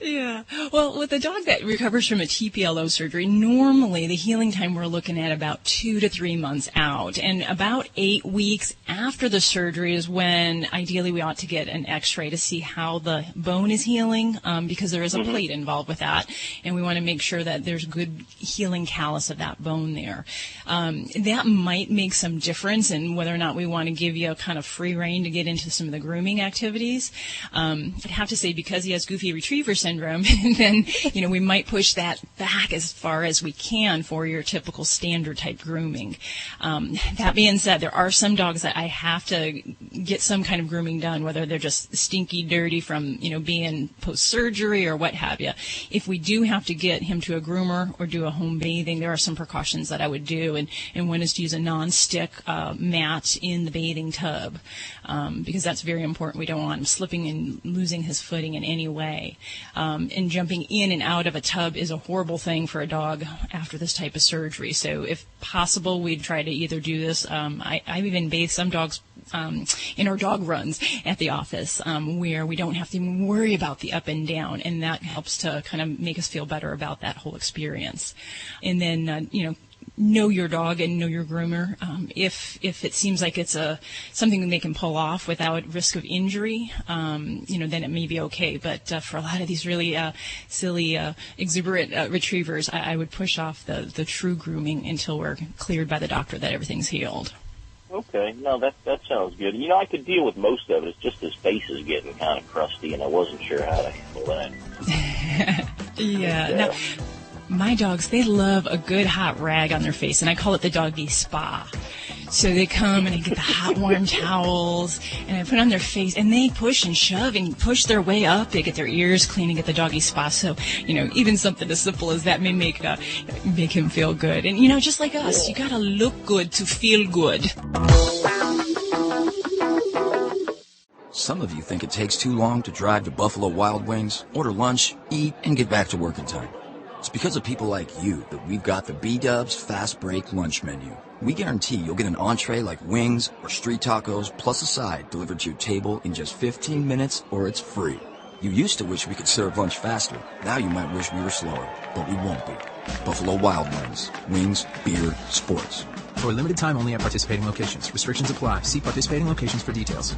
Yeah. Well, with a dog that recovers from a TPLO surgery, normally the healing time we're looking at about 2 to 3 months out. And about 8 weeks after the surgery is when ideally we ought to get an x-ray to see how the bone is healing, because there is a plate involved with that. And we want to make sure that there's good healing callus of that bone there. That might make some difference in whether or not we want to give you a kind of free rein to get into some of the grooming activities. I'd have to say because he has goofy retriever syndrome, and then, we might push that back as far as we can for your typical standard type grooming. That being said, there are some dogs that I have to get some kind of grooming done, whether they're just stinky, dirty from, being post-surgery or what have you. If we do have to get him to a groomer or do a home bathing, there are some precautions that I would do, and one is to use a non-stick mat in the bathing tub, because that's very important. We don't want him slipping and losing his footing in any way. And jumping in and out of a tub is a horrible thing for a dog after this type of surgery. So if possible, we'd try to either do this. I've even bathed some dogs in our dog runs at the office, where we don't have to even worry about the up and down, and that helps to kind of make us feel better about that whole experience. And then, know your dog and know your groomer. If it seems like it's something that they can pull off without risk of injury, then it may be okay. But for a lot of these really silly, exuberant retrievers, I would push off the true grooming until we're cleared by the doctor that everything's healed. Okay, no, that sounds good. I could deal with most of it. It's just his face is getting kind of crusty, and I wasn't sure how to handle that. Yeah. Now, my dogs, they love a good hot rag on their face, and I call it the doggy spa. So they come and I get the hot warm towels and I put on their face, and they push and shove and push their way up. They get their ears clean and get the doggy spa. So, even something as simple as that may make him feel good. And, just like us, you got to look good to feel good. Some of you think it takes too long to drive to Buffalo Wild Wings, order lunch, eat, and get back to work in time. It's because of people like you that we've got the B-Dubs Fast Break Lunch Menu. We guarantee you'll get an entree like wings or street tacos plus a side delivered to your table in just 15 minutes, or it's free. You used to wish we could serve lunch faster. Now you might wish we were slower, but we won't be. Buffalo Wild Wings. Wings, beer, sports. For a limited time only at participating locations. Restrictions apply. See participating locations for details.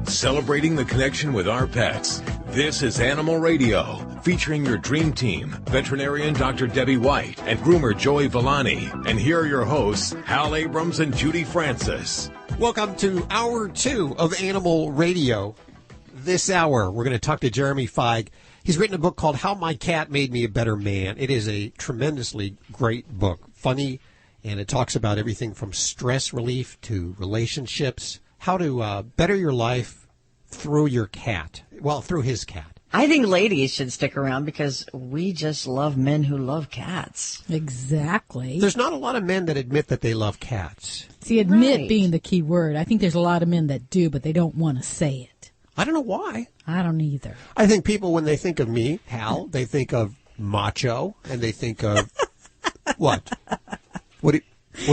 Celebrating the connection with our pets. This is Animal Radio, featuring your dream team, veterinarian Dr. Debbie White and groomer Joey Villani. And here are your hosts, Hal Abrams and Judy Francis. Welcome to Hour 2 of Animal Radio. This hour, we're going to talk to Jeremy Feig. He's written a book called How My Cat Made Me a Better Man. It is a tremendously great book, funny, and it talks about everything from stress relief to relationships, how to better your life through your cat. Well, through his cat. I think ladies should stick around because we just love men who love cats. Exactly. There's not a lot of men that admit that they love cats. See, admit being the key word. I think there's a lot of men that do, but they don't want to say it. I don't know why. I don't either. I think people, when they think of me, Hal, they think of macho, and they think of what? What are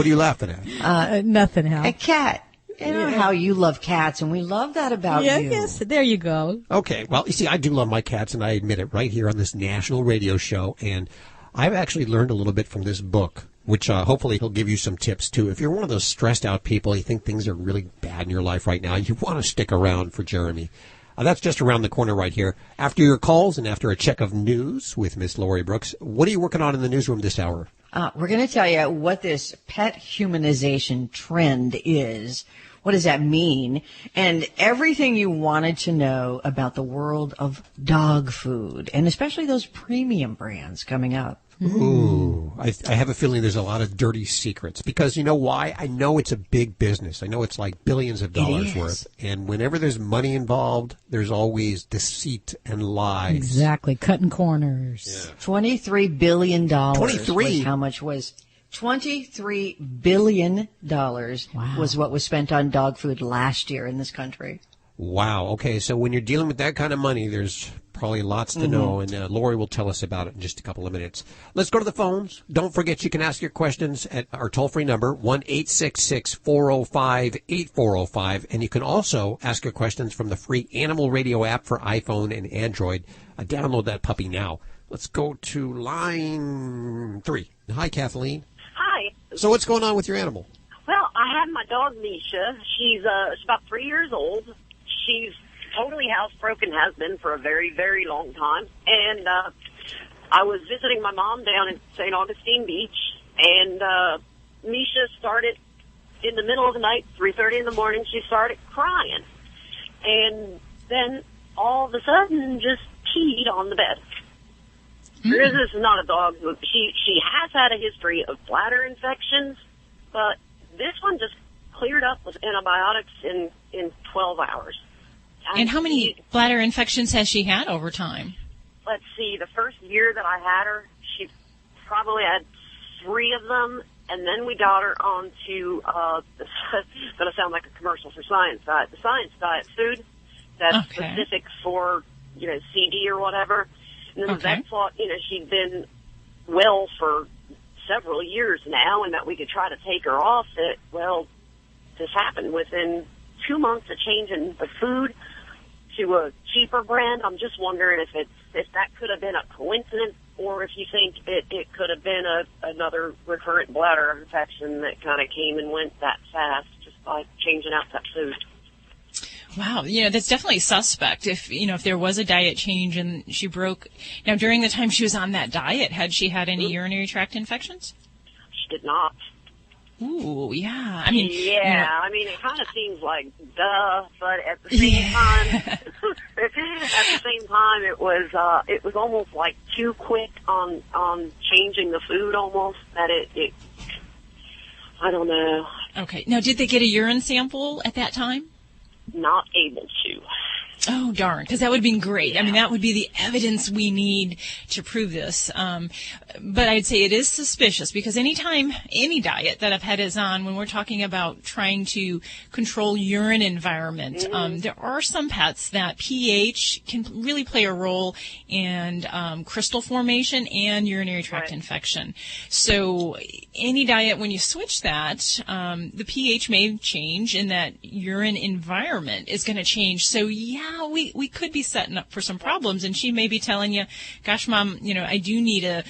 you laughing at? Nothing, Hal. A cat. You know how you love cats, and we love that about you. Yes, there you go. Okay, well, you see, I do love my cats, and I admit it right here on this national radio show, and I've actually learned a little bit from this book, which hopefully he'll give you some tips, too. If you're one of those stressed-out people, you think things are really bad in your life right now, you want to stick around for Jeremy. That's just around the corner right here. After your calls and after a check of news with Miss Lori Brooks, what are you working on in the newsroom this hour? We're going to tell you what this pet humanization trend is. What does that mean? And everything you wanted to know about the world of dog food, and especially those premium brands coming up. Ooh, I have a feeling there's a lot of dirty secrets, because you know why? I know it's a big business. I know it's like billions of dollars worth. And whenever there's money involved, there's always deceit and lies. Exactly. Cutting corners. Yeah. $23 billion. 23? How much was $23 billion was what was spent on dog food last year in this country. Wow. Okay, so when you're dealing with that kind of money, there's probably lots to know, and Lori will tell us about it in just a couple of minutes. Let's go to the phones. Don't forget you can ask your questions at our toll-free number, 1-866-405-8405, and you can also ask your questions from the free Animal Radio app for iPhone and Android. Download that puppy now. Let's go to line 3. Hi, Kathleen. Hi. So what's going on with your animal? Well, I have my dog, Misha. She's about 3 years old. She's totally housebroken, has been for a very, very long time. And I was visiting my mom down in St. Augustine Beach, and Misha started in the middle of the night, 3:30 in the morning, she started crying. And then all of a sudden just peed on the bed. This is not a dog who, she has had a history of bladder infections, but this one just cleared up with antibiotics in 12 hours. And how many bladder infections has she had over time? Let's see, the first year that I had her, she probably had 3 of them, and then we got her onto, it's going to sound like a commercial for Science Diet, the Science Diet food that's specific for CD or whatever. And then the vet thought, she'd been well for several years now and that we could try to take her off it. Well, this happened within 2 months of changing the food to a cheaper brand. I'm just wondering if that could have been a coincidence or if you think it could have been another recurrent bladder infection that kind of came and went that fast just by changing out that food. Wow, that's definitely suspect. If there was a diet change and she broke. Now, during the time she was on that diet, had she had any urinary tract infections? She did not. Ooh, yeah. It kind of seems like duh, but at the same time, it was almost like too quick on changing the food almost that it I don't know. Okay. Now, did they get a urine sample at that time? Not able to. Oh, darn, because that would have been great. Yeah. I mean, that would be the evidence we need to prove this. But I'd say it is suspicious because anytime, any diet that a pet is on, when we're talking about trying to control urine environment, there are some pets that pH can really play a role in crystal formation and urinary tract infection. So any diet, when you switch that, the pH may change and that urine environment is going to change. So, yeah, we could be setting up for some problems, and she may be telling you, gosh, Mom, I do need a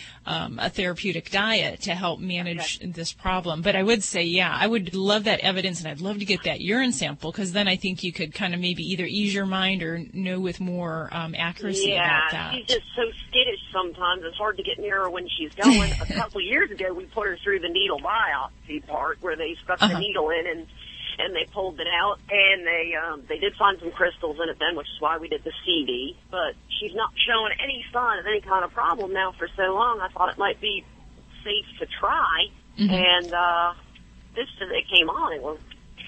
therapeutic diet to help manage this problem. But I would say, yeah, I would love that evidence, and I'd love to get that urine sample, because then I think you could kind of maybe either ease your mind or know with more accuracy about that. Yeah, she's just so skittish sometimes. It's hard to get near her when she's going. A couple of years ago, we put her through the needle biopsy part where they stuck the needle in and they pulled it out, and they did find some crystals in it then, which is why we did the CD. But she's not showing any sign of any kind of problem now for so long. I thought it might be safe to try, and this it came on. It was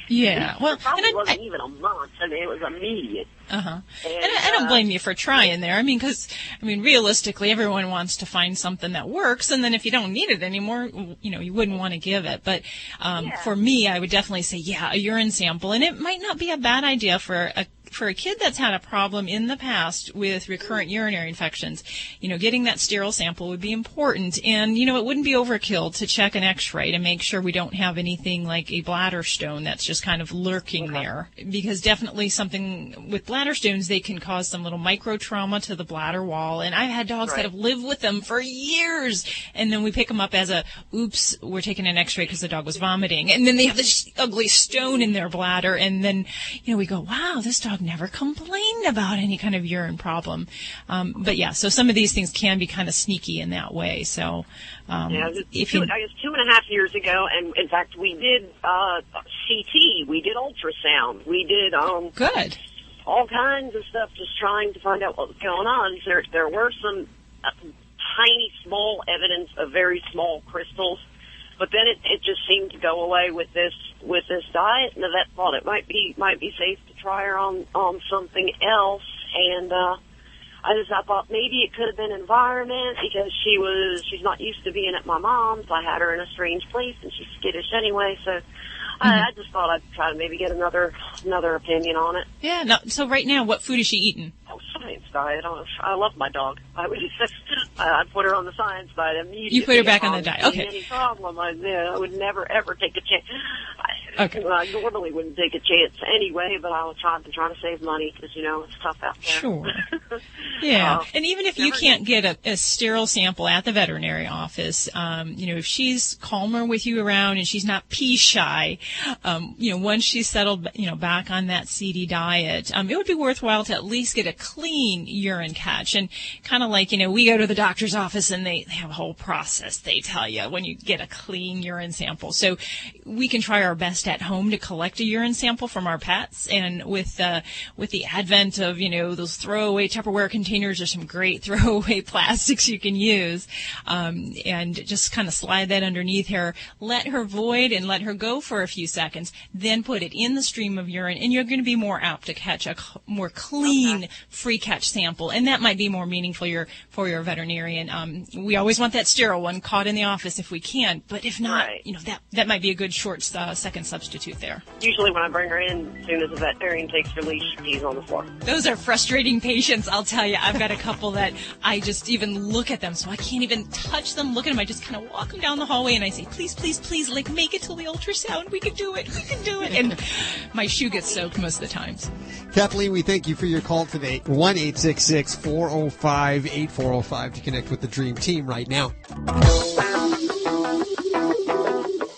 it probably wasn't even a month. I mean, it was immediate. And I don't blame you for trying there. I mean, because realistically, everyone wants to find something that works, and then if you don't need it anymore, you wouldn't want to give it. But for me, I would definitely say, a urine sample, and it might not be a bad idea for a kid that's had a problem in the past with recurrent urinary infections. Getting that sterile sample would be important, and it wouldn't be overkill to check an X-ray to make sure we don't have anything like a bladder stone that's just kind of lurking there, because definitely something with bladder stones, they can cause some little micro trauma to the bladder wall. And I've had dogs that have lived with them for years, and then we pick them up as oops, we're taking an X-ray because the dog was vomiting, and then they have this ugly stone in their bladder, and then we go, wow, this dog never complained about any kind of urine problem. But so some of these things can be kind of sneaky in that way. So I guess 2.5 years ago, and in fact we did CT, we did ultrasound, we did good. All kinds of stuff, just trying to find out what was going on. There were some tiny, small evidence of very small crystals, but then it just seemed to go away with this diet, and the vet thought it might be safe to try her on something else. And I thought maybe it could have been environment, because she's not used to being at my mom's. I had her in a strange place, and she's skittish anyway, so I just thought I'd try to maybe get another opinion on it. Yeah. No, so right now, what food is she eating? Science diet. I love my dog. I put her on the science diet immediately. You put her back on the diet. Okay. Any problem? I would never ever take a chance. Okay. I normally wouldn't take a chance anyway, but I was trying to save money because it's tough out there. Sure. Yeah. And even if you can't get a sterile sample at the veterinary office, if she's calmer with you around and she's not pee shy, once she's settled, back on that CD diet, it would be worthwhile to at least get a clean urine catch. And kind of like, we go to the doctor's office and they have a whole process they tell you when you get a clean urine sample. So we can try our best at home to collect a urine sample from our pets. And with the advent of, those throwaway Tupperware containers, there's some great throwaway plastics you can use. And just kind of slide that underneath her, let her void and let her go for a few seconds, then put it in the stream of urine, and you're going to be more apt to catch a more clean, free catch sample. And that might be more meaningful for your veterinarian. We always want that sterile one caught in the office if we can, but if not, that might be a good short second substitute. substitute there. Usually when I bring her in, as soon as the veterinarian takes her leash, she's on the floor. Those are frustrating patients, I'll tell you. I've got a couple that I just even look at them, so I can't even touch them, look at them. I just kind of walk them down the hallway and I say, please, please, please, like, make it till the ultrasound. We can do it. We can do it. And my shoe gets soaked most of the times. Kathleen, we thank you for your call today. 1-866-405-8405 to connect with the Dream Team right now.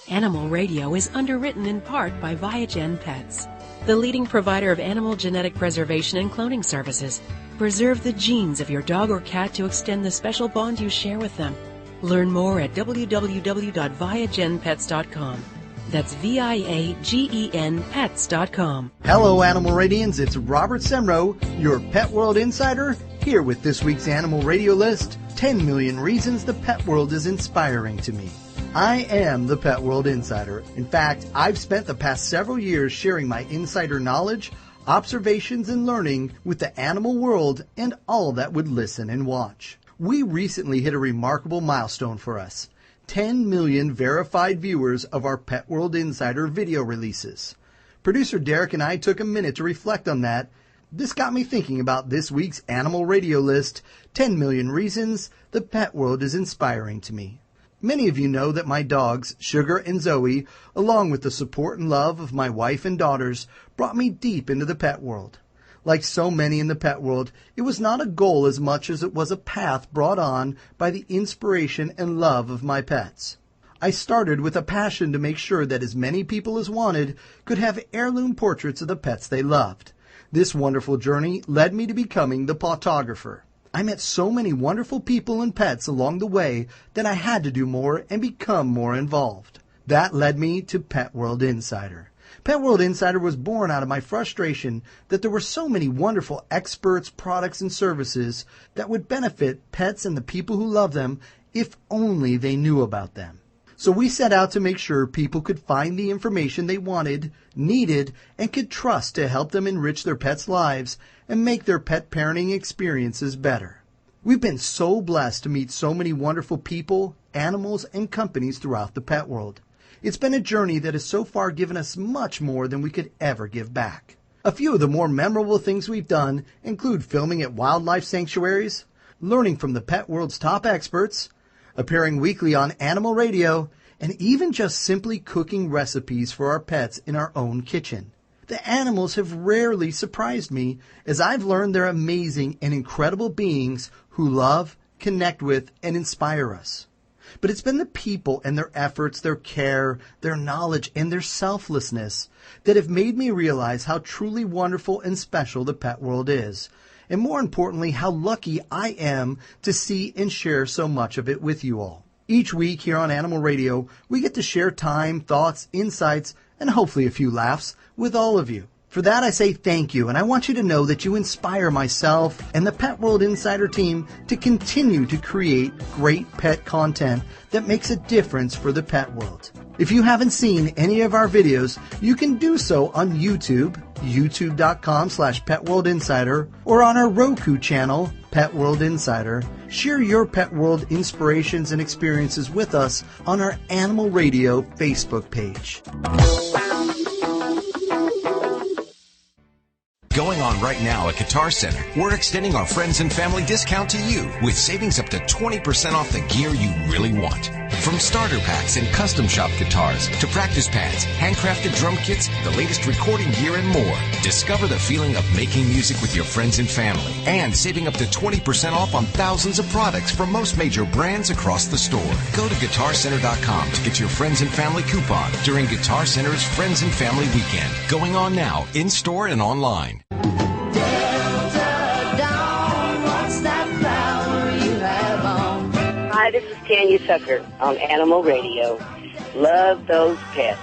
Animal Radio is underwritten in part by Viagen Pets, the leading provider of animal genetic preservation and cloning services. Preserve the genes of your dog or cat to extend the special bond you share with them. Learn more at www.viagenpets.com. That's VIAGEN pets.com. Hello, Animal Radians. It's Robert Semro, your Pet World Insider, here with this week's Animal Radio list, 10 million reasons the pet world is inspiring to me. I am the Pet World Insider. In fact, I've spent the past several years sharing my insider knowledge, observations, and learning with the animal world and all that would listen and watch. We recently hit a remarkable milestone for us. 10 million verified viewers of our Pet World Insider video releases. Producer Derek and I took a minute to reflect on that. This got me thinking about this week's Animal Radio list, 10 million reasons the pet world is inspiring to me. Many of you know that my dogs, Sugar and Zoe, along with the support and love of my wife and daughters, brought me deep into the pet world. Like so many in the pet world, it was not a goal as much as it was a path brought on by the inspiration and love of my pets. I started with a passion to make sure that as many people as wanted could have heirloom portraits of the pets they loved. This wonderful journey led me to becoming the photographer. I met so many wonderful people and pets along the way that I had to do more and become more involved. That led me to Pet World Insider. Pet World Insider was born out of my frustration that there were so many wonderful experts, products, and services that would benefit pets and the people who love them if only they knew about them. So we set out to make sure people could find the information they wanted, needed, and could trust to help them enrich their pets' lives and make their pet parenting experiences better. We've been so blessed to meet so many wonderful people, animals, and companies throughout the pet world. It's been a journey that has so far given us much more than we could ever give back. A few of the more memorable things we've done include filming at wildlife sanctuaries, learning from the pet world's top experts, appearing weekly on Animal Radio, and even just simply cooking recipes for our pets in our own kitchen. The animals have rarely surprised me, as I've learned they're amazing and incredible beings who love, connect with, and inspire us. But it's been the people and their efforts, their care, their knowledge, and their selflessness that have made me realize how truly wonderful and special the pet world is, and more importantly, how lucky I am to see and share so much of it with you all. Each week here on Animal Radio, we get to share time, thoughts, insights, and hopefully a few laughs with all of you. For that, I say thank you, and I want you to know that you inspire myself and the Pet World Insider team to continue to create great pet content that makes a difference for the pet world. If you haven't seen any of our videos, you can do so on YouTube, youtube.com/PetWorldInsider, or on our Roku channel, Pet World Insider. Share your Pet World inspirations and experiences with us on our Animal Radio Facebook page. Going on right now at Guitar Center, we're extending our friends and family discount to you with savings up to 20% off the gear you really want. From starter packs and custom shop guitars to practice pads, handcrafted drum kits, the latest recording gear, and more. Discover the feeling of making music with your friends and family and saving up to 20% off on thousands of products from most major brands across the store. Go to GuitarCenter.com to get your friends and family coupon during Guitar Center's Friends and Family Weekend. Going on now, in-store and online. Hi, this is Tanya Tucker on Animal Radio. Love those pets.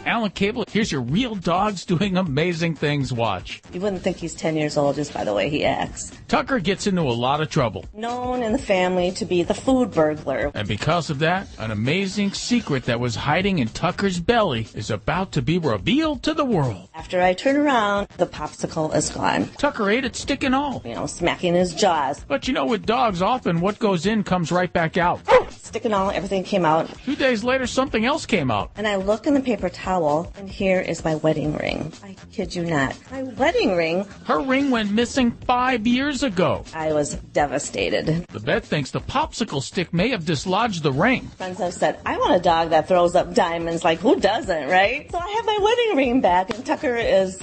Alan Cable, here's your real dogs doing amazing things. Watch. You wouldn't think he's 10 years old just by the way he acts. Tucker gets into a lot of trouble. Known in the family to be the food burglar. And because of that, an amazing secret that was hiding in Tucker's belly is about to be revealed to the world. After I turn around, the popsicle is gone. Tucker ate it stick and all. You know, smacking his jaws. But you know, with dogs, often what goes in comes right back out. plastic and all, everything came out. 2 days later, something else came out. And I look in the paper towel, and here is my wedding ring. I kid you not. My wedding ring. Her ring went missing 5 years ago. I was devastated. The vet thinks the popsicle stick may have dislodged the ring. Friends have said, I want a dog that throws up diamonds. Like, who doesn't, right? So I have my wedding ring back, and Tucker is,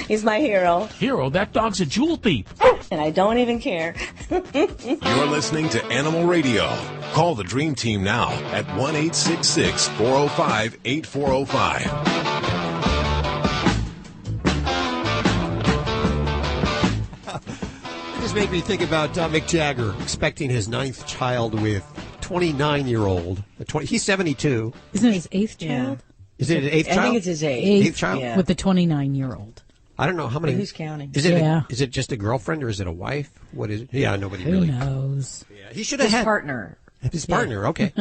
he's my hero. Hero? That dog's a jewel thief. And I don't even care. You're listening to Animal Radio. Call the Dream Team now at 1-866-405-8405. This made me think about Mick Jagger expecting his 9th child with 29-year-old. He's 72. Isn't it his 8th child? Is it an 8th child? I think it's his 8th child? Yeah. With the 29-year-old. I don't know how many. Who's counting? Is it just a girlfriend or is it a wife? What is it? Yeah, nobody really knows. Yeah, he should have had partner. His partner, okay.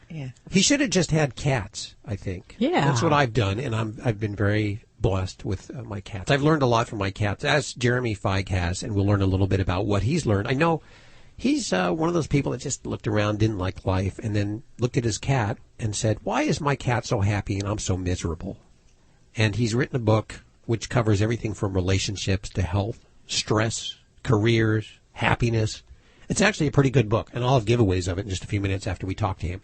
Yeah. He should have just had cats, I think. Yeah. That's what I've done, and I've been very blessed with my cats. I've learned a lot from my cats, as Jeremy Feig has, and we'll learn a little bit about what he's learned. I know he's one of those people that just looked around, didn't like life, and then looked at his cat and said, why is my cat so happy and I'm so miserable? And he's written a book which covers everything from relationships to health, stress, careers, happiness. It's actually a pretty good book, and I'll have giveaways of it in just a few minutes after we talk to him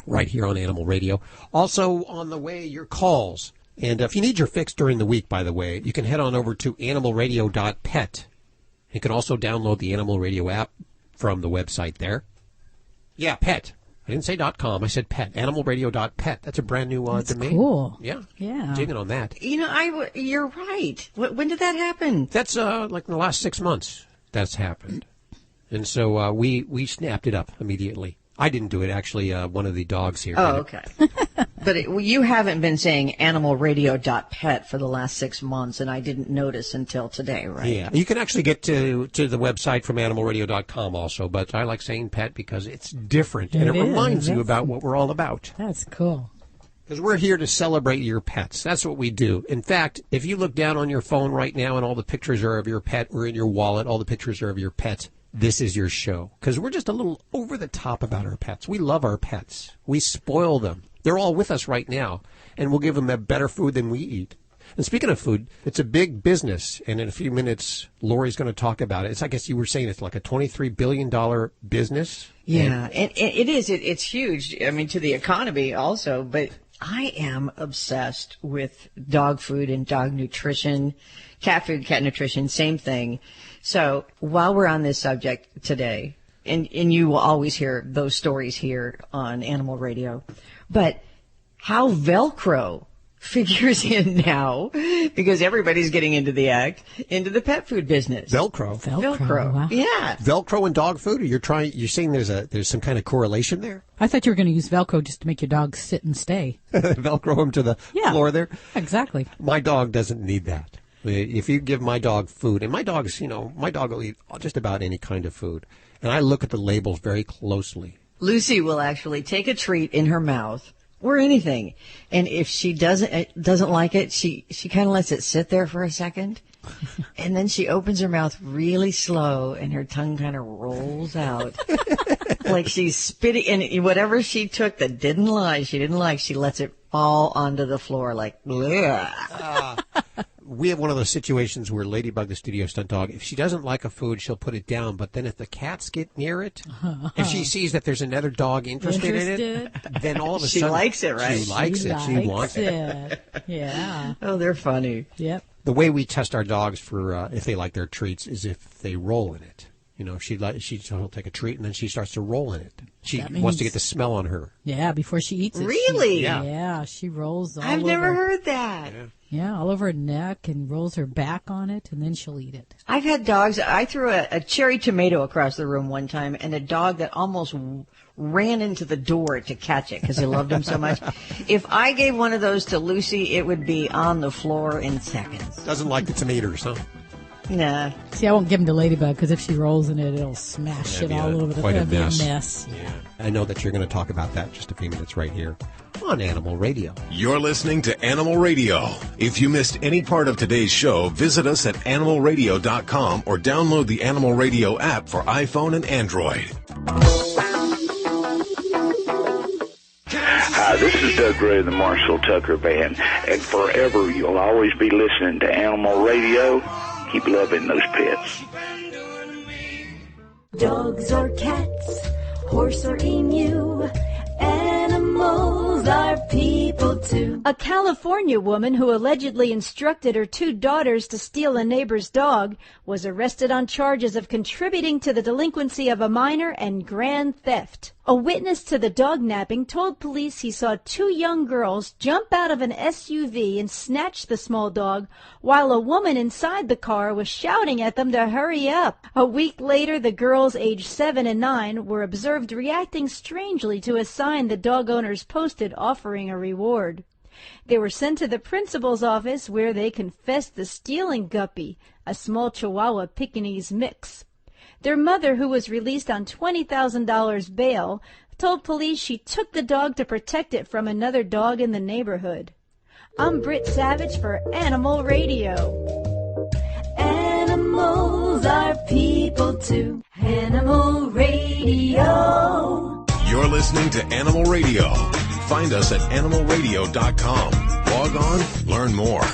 right here on Animal Radio. Also on the way, your calls. And if you need your fix during the week, by the way, you can head on over to animalradio.pet. You can also download the Animal Radio app from the website there. Yeah, pet. I didn't say .com. I said pet. Animalradio.pet. That's a brand new That's domain. Cool. Yeah. Yeah. Digging on that. You know, you're right. When did that happen? That's like in the last 6 months that's happened. And so we snapped it up immediately. I didn't do it, actually. One of the dogs here. Oh, okay. But you haven't been saying animalradio.pet for the last 6 months, and I didn't notice until today, right? Yeah. You can actually get to the website from animalradio.com also, but I like saying pet because it's different, and it reminds you about what we're all about. That's cool. Because we're here to celebrate your pets. That's what we do. In fact, if you look down on your phone right now and all the pictures are of your pet, or in your wallet, all the pictures are of your pet, this is your show. Because we're just a little over the top about our pets. We love our pets. We spoil them. They're all with us right now, and we'll give them a better food than we eat. And speaking of food, it's a big business, and in a few minutes, Lori's going to talk about it. It's, I guess you were saying it's like a $23 billion business. Yeah, and it is. It's huge. I mean, to the economy also, but I am obsessed with dog food and dog nutrition, cat food, cat nutrition, same thing. So while we're on this subject today, and you will always hear those stories here on Animal Radio, but how Velcro figures in now, because everybody's getting into the pet food business. Velcro. Wow. Yeah. Velcro and dog food? You're saying there's some kind of correlation there? I thought you were going to use Velcro just to make your dog sit and stay. Velcro him to the floor there? Exactly. My dog doesn't need that. If you give my dog food, and my dog will eat just about any kind of food, and I look at the labels very closely. Lucy will actually take a treat in her mouth or anything, and if she doesn't like it, she kind of lets it sit there for a second, and then she opens her mouth really slow, and her tongue kind of rolls out like she's spitting. And whatever she took that she didn't like, she lets it fall onto the floor like. Bleh. We have one of those situations where Ladybug, the studio stunt dog, if she doesn't like a food, she'll put it down. But then if the cats get near it, if she sees that there's another dog interested in it, then all of a sudden... She likes it, right? She likes it. She wants it. Yeah. Oh, they're funny. Yep. The way we test our dogs for if they like their treats is if they roll in it. You know, she'll take a treat and then she starts to roll in it. She wants to get the smell on her. Yeah, before she eats it. Really? Yeah, she rolls all over. I've never heard that. Yeah, all over her neck and rolls her back on it, and then she'll eat it. I've had dogs. I threw a cherry tomato across the room one time, and a dog that almost ran into the door to catch it because he loved him so much. If I gave one of those to Lucy, it would be on the floor in seconds. Doesn't like the tomatoes, huh? Nah. See, I won't give him to Ladybug because if she rolls in it, it'll smash it all over. Quite a mess. Yeah. I know that you're going to talk about that in just a few minutes right here on Animal Radio. You're listening to Animal Radio. If you missed any part of today's show, visit us at animalradio.com or download the Animal Radio app for iPhone and Android. This is Doug Ray of the Marshall Tucker Band, and forever you'll always be listening to Animal Radio. Keep loving those pets. Dogs or cats, horse or emu, animals are people too. A California woman who allegedly instructed her 2 daughters to steal a neighbor's dog was arrested on charges of contributing to the delinquency of a minor and grand theft. A witness to the dog napping told police he saw 2 young girls jump out of an SUV and snatch the small dog while a woman inside the car was shouting at them to hurry up. A week later, the girls aged 7 and 9 were observed reacting strangely to a sign the dog owners posted offering a reward. They were sent to the principal's office where they confessed to stealing Guppy, a small Chihuahua Pekingese mix. Their mother, who was released on $20,000 bail, told police she took the dog to protect it from another dog in the neighborhood. I'm Britt Savage for Animal Radio. Animals are people too. Animal Radio. You're listening to Animal Radio. Find us at animalradio.com. Log on, learn more.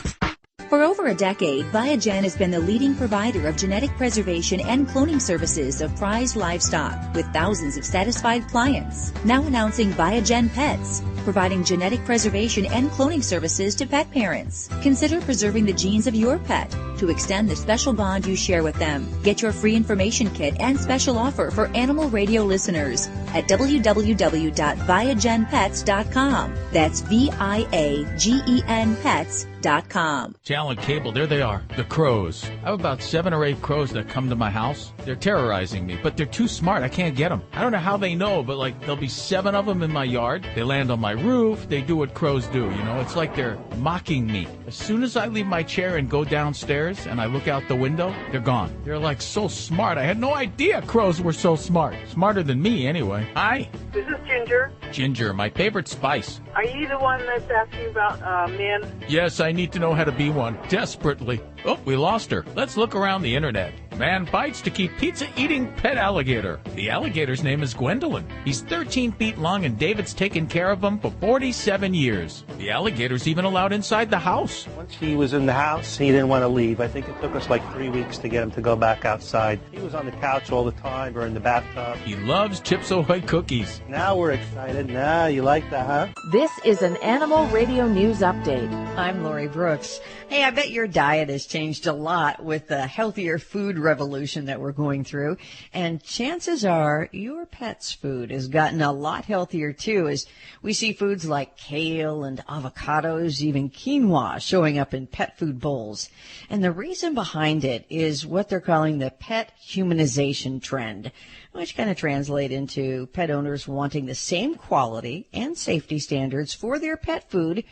For over a decade, Biogen has been the leading provider of genetic preservation and cloning services of prized livestock, with thousands of satisfied clients. Now announcing Biogen Pets, providing genetic preservation and cloning services to pet parents. Consider preserving the genes of your pet to extend the special bond you share with them. Get your free information kit and special offer for Animal Radio listeners at www.biogenpets.com. That's VIAGEN Pets.com. Challenge Cable, there they are, the crows. I have about 7 or 8 crows that come to my house. They're terrorizing me, but they're too smart. I can't get them. I don't know how they know, but there'll be 7 of them in my yard. They land on my roof. They do what crows do, It's like they're mocking me. As soon as I leave my chair and go downstairs and I look out the window, they're gone. They're so smart. I had no idea crows were so smart. Smarter than me, anyway. Hi. This is Ginger. Ginger, my favorite spice. Are you the one that's asking about men? Yes, I need to know how to be one. Desperately. Oh, we lost her. Let's look around the internet. Man fights to keep pizza-eating pet alligator. The alligator's name is Gwendolyn. He's 13 feet long, and David's taken care of him for 47 years. The alligator's even allowed inside the house. Once he was in the house, he didn't want to leave. I think it took us 3 weeks to get him to go back outside. He was on the couch all the time or in the bathtub. He loves Chips Ahoy cookies. Now we're excited. Now you like that, huh? This is an Animal Radio News Update. I'm Lori Brooks. Hey, I bet your diet has changed a lot with the healthier food revolution that we're going through. And chances are your pet's food has gotten a lot healthier too, as we see foods like kale and avocados, even quinoa showing up in pet food bowls. And the reason behind it is what they're calling the pet humanization trend, which kind of translate into pet owners wanting the same quality and safety standards for their pet food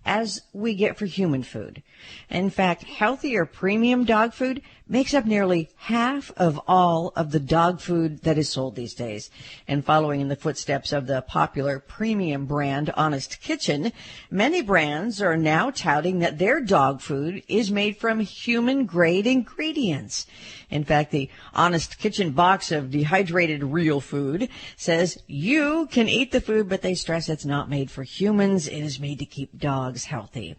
as we get for human food. In fact, healthier premium dog food makes up nearly half of all of the dog food that is sold these days. And following in the footsteps of the popular premium brand Honest Kitchen, many brands are now touting that their dog food is made from human-grade ingredients. In fact, the Honest Kitchen box of dehydrated real food says you can eat the food, but they stress it's not made for humans. It is made to keep dogs healthy.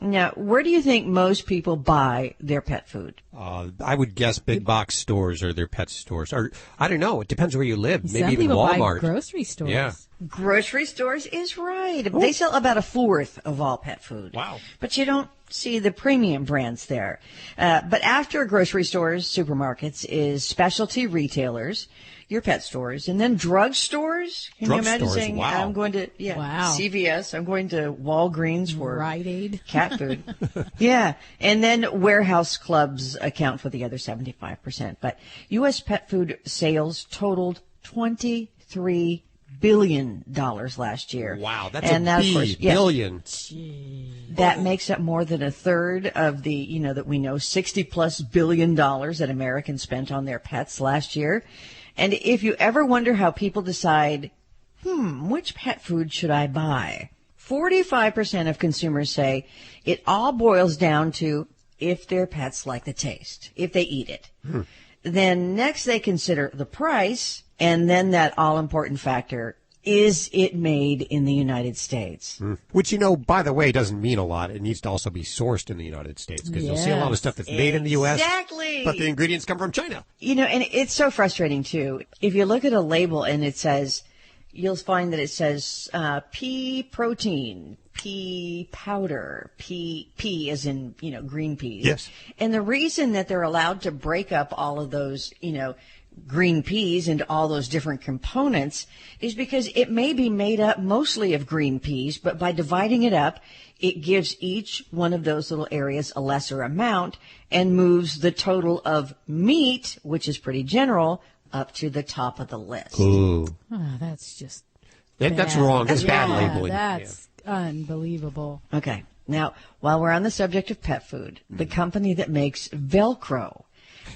Now, where do you think most people buy their pet food? I would guess big box stores or their pet stores. Or, I don't know. It depends where you live. Some Maybe even people Walmart. Buy grocery stores. Yeah. Grocery stores is right. Ooh. They sell about 1/4 of all pet food. Wow. But you don't see the premium brands there. But after grocery stores, supermarkets, is specialty retailers, your pet stores, and then drug stores. Can you imagine saying, wow. I'm going to CVS, I'm going to Walgreens for Rite Aid cat food. Yeah. And then warehouse clubs account for the other 75%. But U.S. pet food sales totaled $23 billion last year. Wow, that's billion. That makes up more than 1/3 of the, that we know, $60+ billion that Americans spent on their pets last year. And if you ever wonder how people decide, which pet food should I buy? 45% of consumers say it all boils down to if their pets like the taste, if they eat it. Then next they consider the price, and then that all-important factor is it made in the United States? Which, by the way, doesn't mean a lot. It needs to also be sourced in the United States, because you'll see a lot of stuff that's made in the U.S., but the ingredients come from China. And it's so frustrating, too. If you look at a label and it says, you'll find that it says pea protein, pea powder, pea as in, green peas. Yes. And the reason that they're allowed to break up all of those, green peas into all those different components is because it may be made up mostly of green peas, but by dividing it up, it gives each one of those little areas a lesser amount and moves the total of meat, which is pretty general, up to the top of the list. Ooh. Oh, that's just that's wrong. That's bad labeling. That's unbelievable. Okay. Now, while we're on the subject of pet food, the company that makes Velcro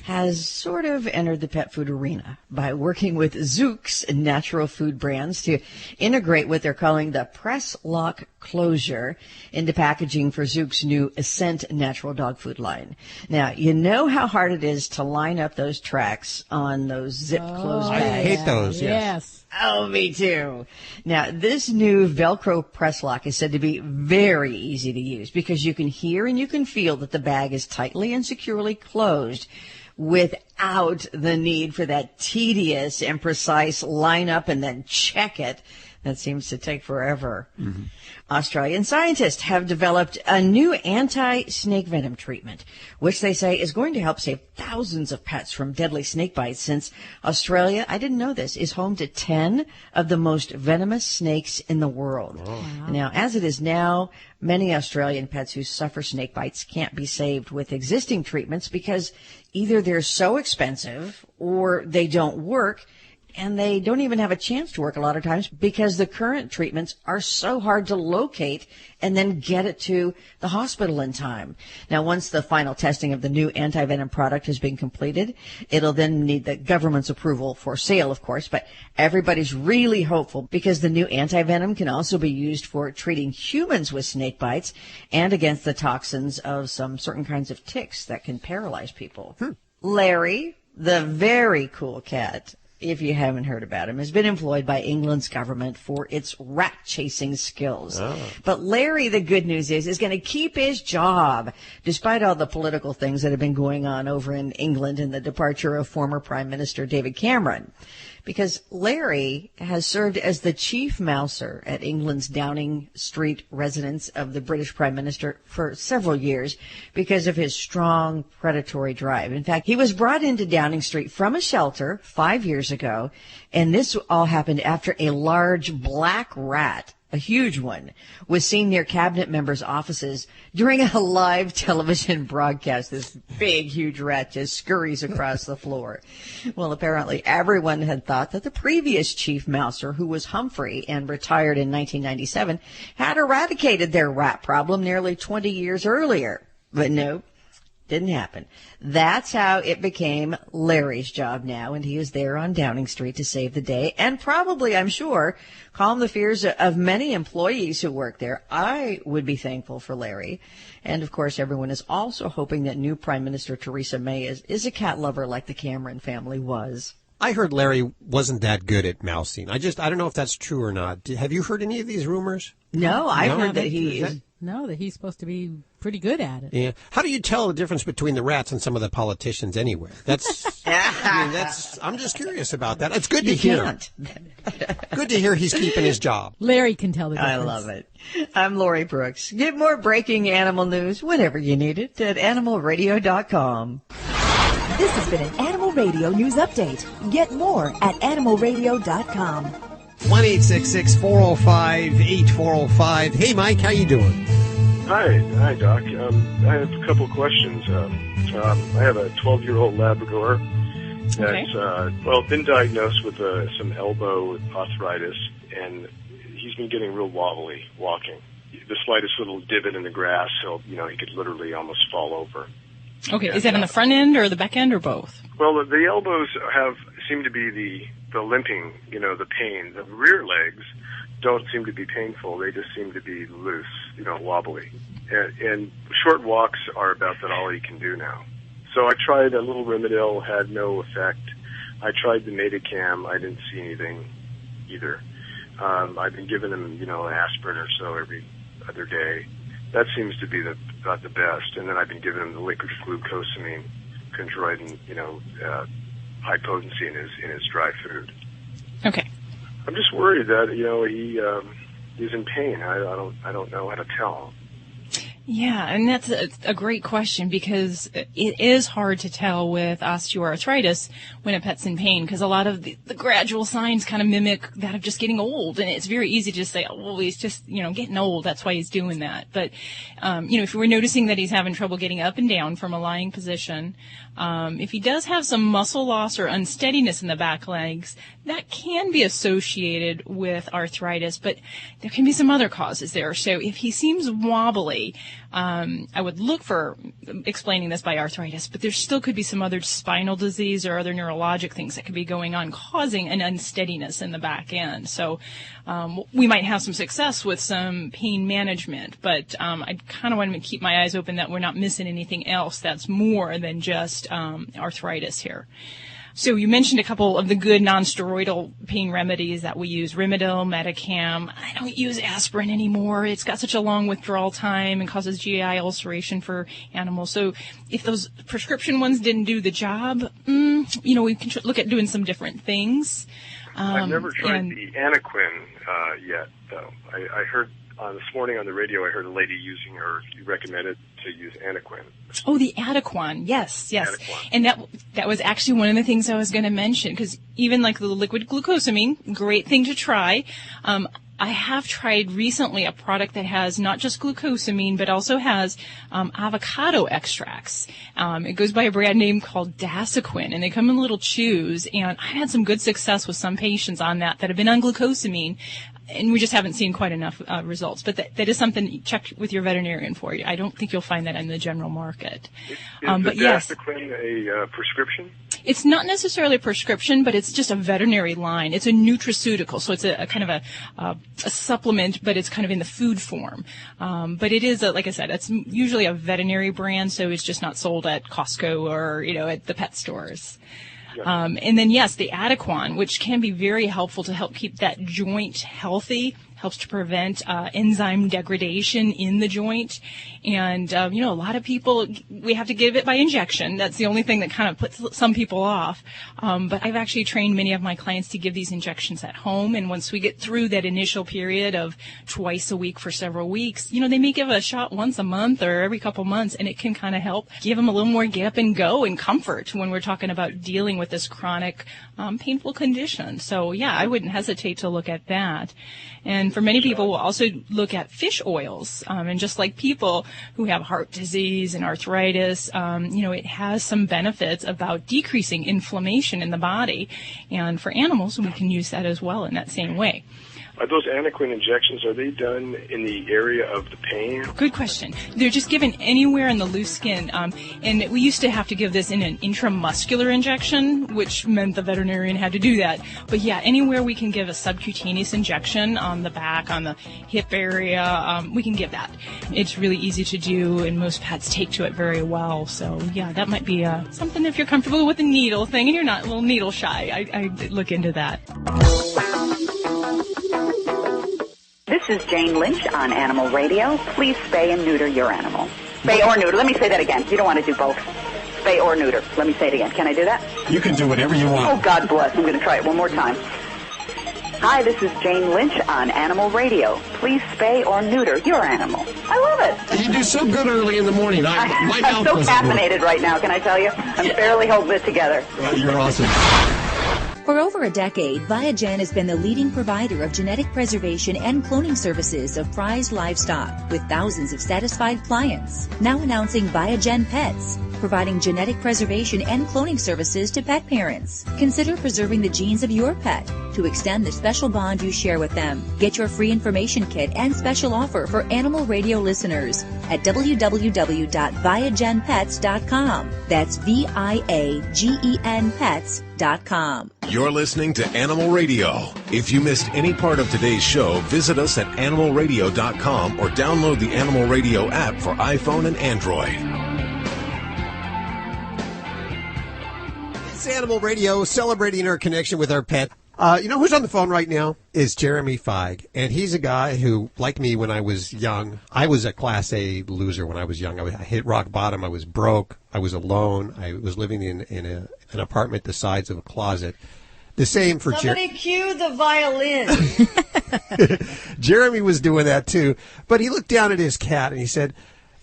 has sort of entered the pet food arena by working with Zook's natural food brands to integrate what they're calling the press lock closure into packaging for Zook's new Ascent natural dog food line. Now, you know how hard it is to line up those tracks on those zip closed bags. I hate those, yes. Oh, me too. Now, this new Velcro press lock is said to be very easy to use because you can hear and you can feel that the bag is tightly and securely closed without the need for that tedious and precise line up and then check it. That seems to take forever. Mm-hmm. Australian scientists have developed a new anti-snake venom treatment, which they say is going to help save thousands of pets from deadly snake bites, since Australia, I didn't know this, is home to 10 of the most venomous snakes in the world. Oh. Wow. Now, as it is now, many Australian pets who suffer snake bites can't be saved with existing treatments because either they're so expensive or they don't work, and they don't even have a chance to work a lot of times because the current treatments are so hard to locate and then get it to the hospital in time. Now, once the final testing of the new anti-venom product has been completed, it'll then need the government's approval for sale, of course, but everybody's really hopeful because the new anti-venom can also be used for treating humans with snake bites and against the toxins of some certain kinds of ticks that can paralyze people. Larry, the very cool cat, if you haven't heard about him, has been employed by England's government for its rat-chasing skills. Oh. But Larry, the good news is going to keep his job, despite all the political things that have been going on over in England and the departure of former Prime Minister David Cameron. Because Larry has served as the chief mouser at England's Downing Street residence of the British Prime Minister for several years because of his strong predatory drive. In fact, he was brought into Downing Street from a shelter 5 years ago, and this all happened after a large black rat, a huge one, was seen near cabinet members' offices during a live television broadcast. This big, huge rat just scurries across the floor. Well, apparently everyone had thought that the previous chief mouser, who was Humphrey and retired in 1997, had eradicated their rat problem nearly 20 years earlier. But no, didn't happen. That's how it became Larry's job now, and he is there on Downing Street to save the day and probably, I'm sure, calm the fears of many employees who work there. I would be thankful for Larry. And, of course, everyone is also hoping that new Prime Minister Theresa May is a cat lover like the Cameron family was. I heard Larry wasn't that good at mousing. I don't know if that's true or not. Have you heard any of these rumors? No, I heard that he is. No, that he's supposed to be pretty good at it. Yeah. How do you tell the difference between the rats and some of the politicians anywhere? I'm just curious about that. It's good to hear. Good to hear he's keeping his job. Larry can tell the difference. I love it. I'm Lori Brooks. Get more breaking animal news whenever you need it at animalradio.com. This has been an Animal Radio News Update. Get more at animalradio.com. 1-866-405-8405. Hey, Mike, how you doing? Hi, Doc. I have a couple questions. I have a 12-year-old Labrador that's been diagnosed with some elbow arthritis, and he's been getting real wobbly walking. The slightest little divot in the grass, he could literally almost fall over. Okay, is that on the front end or the back end or both? Well, the elbows seem to be the limping, the pain. The rear legs don't seem to be painful. They just seem to be loose, wobbly. And short walks are about that all he can do now. So I tried a little Rimadyl, had no effect. I tried the Metacam. I didn't see anything either. I've been giving him, an aspirin or so every other day. That seems to be about the best. And then I've been giving him the liquid glucosamine, chondroitin, high potency in his dry food. Okay. I'm just worried that he's in pain. I don't know how to tell. Yeah, and that's a great question, because it is hard to tell with osteoarthritis when a pet's in pain, because a lot of the gradual signs kind of mimic that of just getting old, and it's very easy to just say, oh, well, he's just, getting old, that's why he's doing that. But, if we're noticing that he's having trouble getting up and down from a lying position, if he does have some muscle loss or unsteadiness in the back legs, that can be associated with arthritis, but there can be some other causes there. So if he seems wobbly, I would look for explaining this by arthritis, but there still could be some other spinal disease or other neurologic things that could be going on, causing an unsteadiness in the back end. So we might have some success with some pain management, but I kind of want to keep my eyes open that we're not missing anything else that's more than just arthritis here. So you mentioned a couple of the good non-steroidal pain remedies that we use, Rimadyl, Metacam. I don't use aspirin anymore. It's got such a long withdrawal time and causes GI ulceration for animals. So if those prescription ones didn't do the job, we can look at doing some different things. I've never tried the Anaquin yet, though. I heard this morning on the radio, I heard a lady using you recommended to use Anaquin. Oh, the Adequan. Yes. Adequan. And that was actually one of the things I was going to mention, because even like the liquid glucosamine, great thing to try. I have tried recently a product that has not just glucosamine, but also has avocado extracts. It goes by a brand name called Dasaquin, and they come in little chews. And I had some good success with some patients on that have been on glucosamine, and we just haven't seen quite enough results. But that is something check with your veterinarian for. I don't think you'll find that in the general market. Is the Dasaquin a prescription? It's not necessarily a prescription, but it's just a veterinary line. It's a nutraceutical, so it's a kind of a supplement, but it's kind of in the food form. But it is, like I said, it's usually a veterinary brand, so it's just not sold at Costco or, at the pet stores. And then, yes, the Adequan, which can be very helpful to help keep that joint healthy, helps to prevent enzyme degradation in the joint. And, a lot of people, we have to give it by injection. That's the only thing that kind of puts some people off. But I've actually trained many of my clients to give these injections at home. And once we get through that initial period of twice a week for several weeks, they may give a shot once a month or every couple months, and it can kind of help give them a little more get up and go and comfort when we're talking about dealing with this chronic, painful condition. So, yeah, I wouldn't hesitate to look at that. And for many people, we'll also look at fish oils. And just like people who have heart disease and arthritis, it has some benefits about decreasing inflammation in the body. And for animals, we can use that as well in that same way. Are those Anaquin injections, are they done in the area of the pain? Good question. They're just given anywhere in the loose skin. And we used to have to give this in an intramuscular injection, which meant the veterinarian had to do that. But yeah, anywhere we can give a subcutaneous injection on the back, on the hip area, we can give that. It's really easy to do, and most pets take to it very well. So yeah, that might be something if you're comfortable with the needle thing and you're not a little needle shy. I look into that. This is Jane Lynch on Animal Radio. Please spay and neuter your animal. Spay or neuter. Let me say that again. You don't want to do both. Spay or neuter. Let me say it again. Can I do that? You can do whatever you want. Oh, God bless. I'm going to try it one more time. Hi, this is Jane Lynch on Animal Radio. Please spay or neuter your animal. I love it. You do so good early in the morning. I'm so caffeinated right now, can I tell you? I'm barely holding it together. You're awesome. For over a decade, Biogen has been the leading provider of genetic preservation and cloning services of prized livestock, with thousands of satisfied clients. Now announcing Biogen Pets, providing genetic preservation and cloning services to pet parents. Consider preserving the genes of your pet to extend the special bond you share with them. Get your free information kit and special offer for Animal Radio listeners at www.biogenpets.com. That's VIAGEN Pets.com. You're listening to Animal Radio. If you missed any part of today's show, visit us at animalradio.com or download the Animal Radio app for iPhone and Android. It's Animal Radio, celebrating our connection with our pet. You know who's on the phone right now is Jeremy Feig, and he's a guy who, like me when I was young, I was a Class A loser when I was young. I hit rock bottom. I was broke. I was alone. I was living in an apartment the size of a closet. The same for Somebody cue the violin. Jeremy was doing that too, but he looked down at his cat and he said,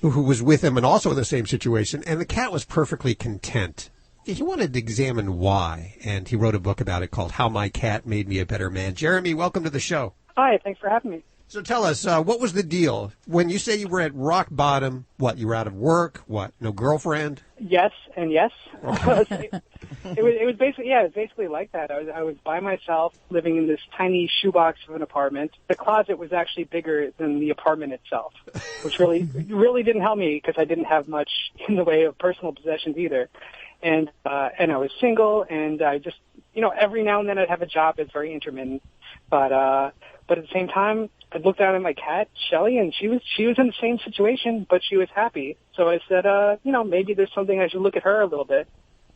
who was with him and also in the same situation, and the cat was perfectly content. He wanted to examine why, and he wrote a book about it called How My Cat Made Me a Better Man. Jeremy, welcome to the show. Hi, thanks for having me. So tell us, what was the deal? When you say you were at rock bottom, what, you were out of work? What, no girlfriend? Yes and yes. It was basically like that. I was by myself, living in this tiny shoebox of an apartment. The closet was actually bigger than the apartment itself, which really didn't help me because I didn't have much in the way of personal possessions either. And I was single, and I just, every now and then I'd have a job that's very intermittent. But at the same time, I looked down at my cat, Shelly, and she was in the same situation, but she was happy. So I said, maybe there's something I should look at her a little bit.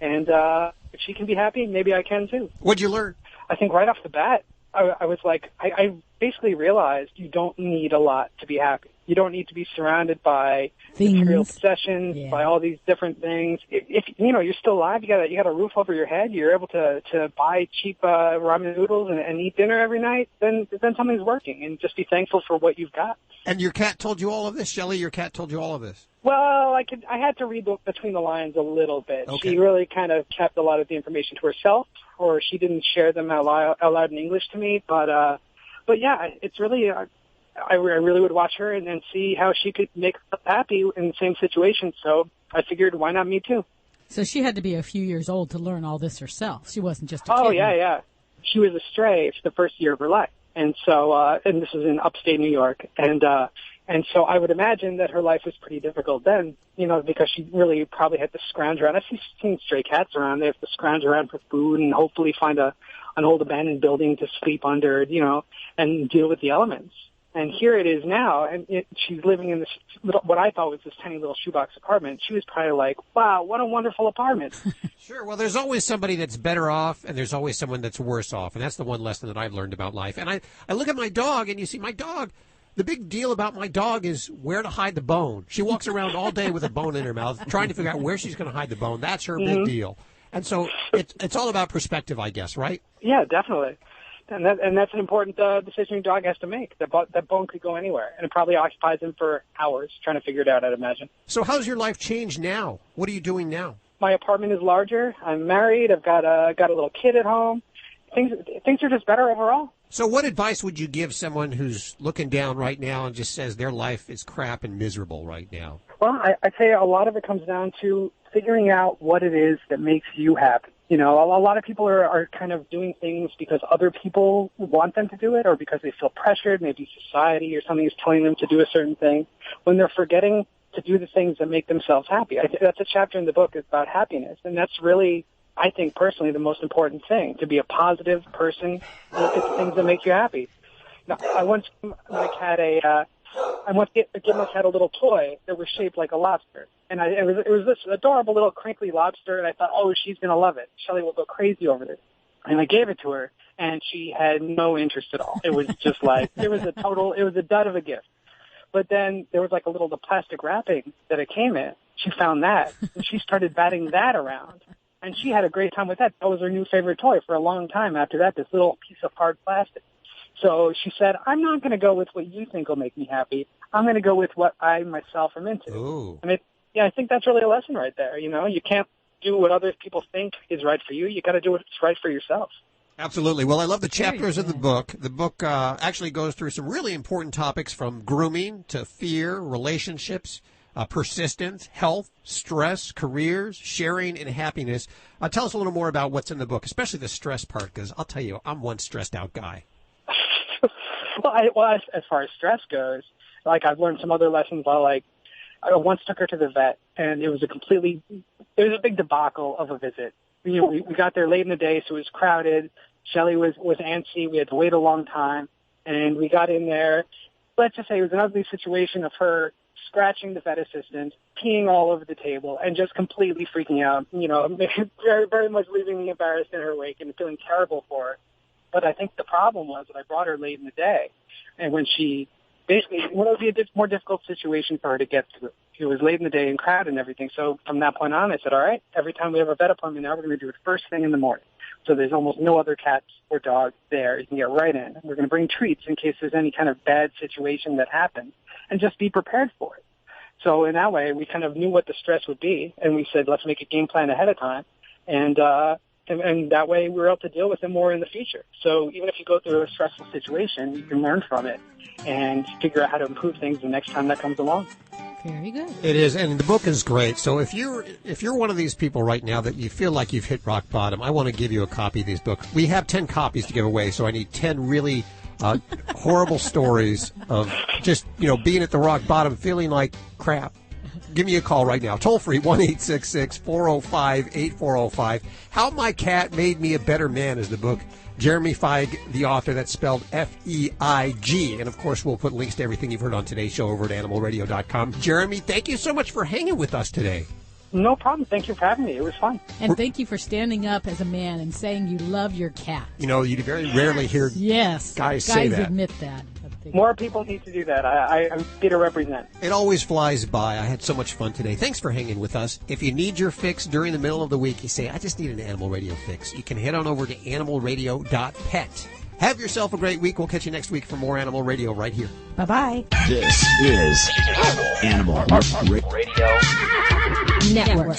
And if she can be happy, maybe I can too. What'd you learn? I think right off the bat, I was like, I basically realized you don't need a lot to be happy. You don't need to be surrounded by material possessions, by all these different things. If you're still alive, you got a roof over your head, you're able to buy cheap ramen noodles and eat dinner every night, then something's working, and just be thankful for what you've got. And your cat told you all of this, Shelley? Your cat told you all of this? Well, I had to read between the lines a little bit. Okay. She really kind of kept a lot of the information to herself, or she didn't share them out loud in English to me. But yeah, it's really. I really would watch her and then see how she could make us happy in the same situation. So I figured, why not me too? So she had to be a few years old to learn all this herself. She wasn't just a kid. Oh, kid. yeah. She was a stray for the first year of her life. And so, and this was in upstate New York. And so I would imagine that her life was pretty difficult then, because she really probably had to scrounge around. I've seen stray cats around. They have to scrounge around for food and hopefully find an old abandoned building to sleep under, and deal with the elements. And here it is now, and she's living in this what I thought was this tiny little shoebox apartment. She was probably like, wow, what a wonderful apartment. Sure. Well, there's always somebody that's better off, and there's always someone that's worse off. And that's the one lesson that I've learned about life. And I look at my dog, and you see my dog. The big deal about my dog is where to hide the bone. She walks around all day with a bone in her mouth, trying to figure out where she's going to hide the bone. That's her big deal. And so it's all about perspective, I guess, right? Yeah, definitely. And that's an important decision your dog has to make. That bone could go anywhere, and it probably occupies him for hours trying to figure it out, I'd imagine. So how's your life changed now? What are you doing now? My apartment is larger. I'm married. I've got a little kid at home. Things are just better overall. So what advice would you give someone who's looking down right now and just says their life is crap and miserable right now? Well, I'd say a lot of it comes down to figuring out what it is that makes you happy. A lot of people are kind of doing things because other people want them to do it or because they feel pressured, maybe society or something is telling them to do a certain thing, when they're forgetting to do the things that make themselves happy. I think that's a chapter in the book about happiness, and that's really, I think personally, the most important thing, to be a positive person, look at the things that make you happy. Now, I once gave my cat a little toy that was shaped like a lobster. And it was this adorable little crinkly lobster, and I thought, oh, she's going to love it. Shelley will go crazy over this. And I gave it to her, and she had no interest at all. It was just like, it was a dud of a gift. But then there was like the plastic wrapping that it came in. She found that, and she started batting that around. And she had a great time with that. That was her new favorite toy for a long time after that, this little piece of hard plastic. So she said, I'm not going to go with what you think will make me happy. I'm going to go with what I myself am into. Ooh. And I think that's really a lesson right there. You can't do what other people think is right for you. You got to do what's right for yourself. Absolutely. Well, I love the chapters of the book. The book actually goes through some really important topics from grooming to fear, relationships, persistence, health, stress, careers, sharing, and happiness. Tell us a little more about what's in the book, especially the stress part, because I'll tell you, I'm one stressed out guy. Well, as far as stress goes, I've learned some other lessons. I once took her to the vet, and it was a big debacle of a visit. We got there late in the day, so it was crowded. Shelley was antsy. We had to wait a long time, and we got in there. Let's just say it was an ugly situation of her scratching the vet assistant, peeing all over the table, and just completely freaking out. Very, very much leaving me embarrassed in her wake and feeling terrible for her. But I think the problem was that I brought her late in the day, and when she basically, it would be a more difficult situation for her to get through. It was late in the day and crowded and everything. So from that point on, I said, all right, every time we have a vet appointment now, we're going to do it first thing in the morning. So there's almost no other cats or dogs there. You can get right in. We're going to bring treats in case there's any kind of bad situation that happens, and just be prepared for it. So in that way, we kind of knew what the stress would be, and we said, let's make a game plan ahead of time. And that way we were able to deal with it more in the future. So even if you go through a stressful situation, you can learn from it and figure out how to improve things the next time that comes along. Very good. It is, and the book is great. So if you're one of these people right now that you feel like you've hit rock bottom, I want to give you a copy of this book. We have 10 copies to give away, so I need 10 really horrible stories of just, being at the rock bottom, feeling like crap. Give me a call right now. Toll free, 1-866-405-8405. How My Cat Made Me a Better Man is the book. Jeremy Feig, the author, that's spelled F-E-I-G. And, of course, we'll put links to everything you've heard on today's show over at animalradio.com. Jeremy, thank you so much for hanging with us today. No problem. Thank you for having me. It was fun. And thank you for standing up as a man and saying you love your cat. You very rarely hear guys say that. Guys admit that. More people need to do that. I'm here to represent. It always flies by. I had so much fun today. Thanks for hanging with us. If you need your fix during the middle of the week, you say, I just need an Animal Radio fix, you can head on over to animalradio.pet. Have yourself a great week. We'll catch you next week for more Animal Radio right here. Bye-bye. This is Animal Radio Network.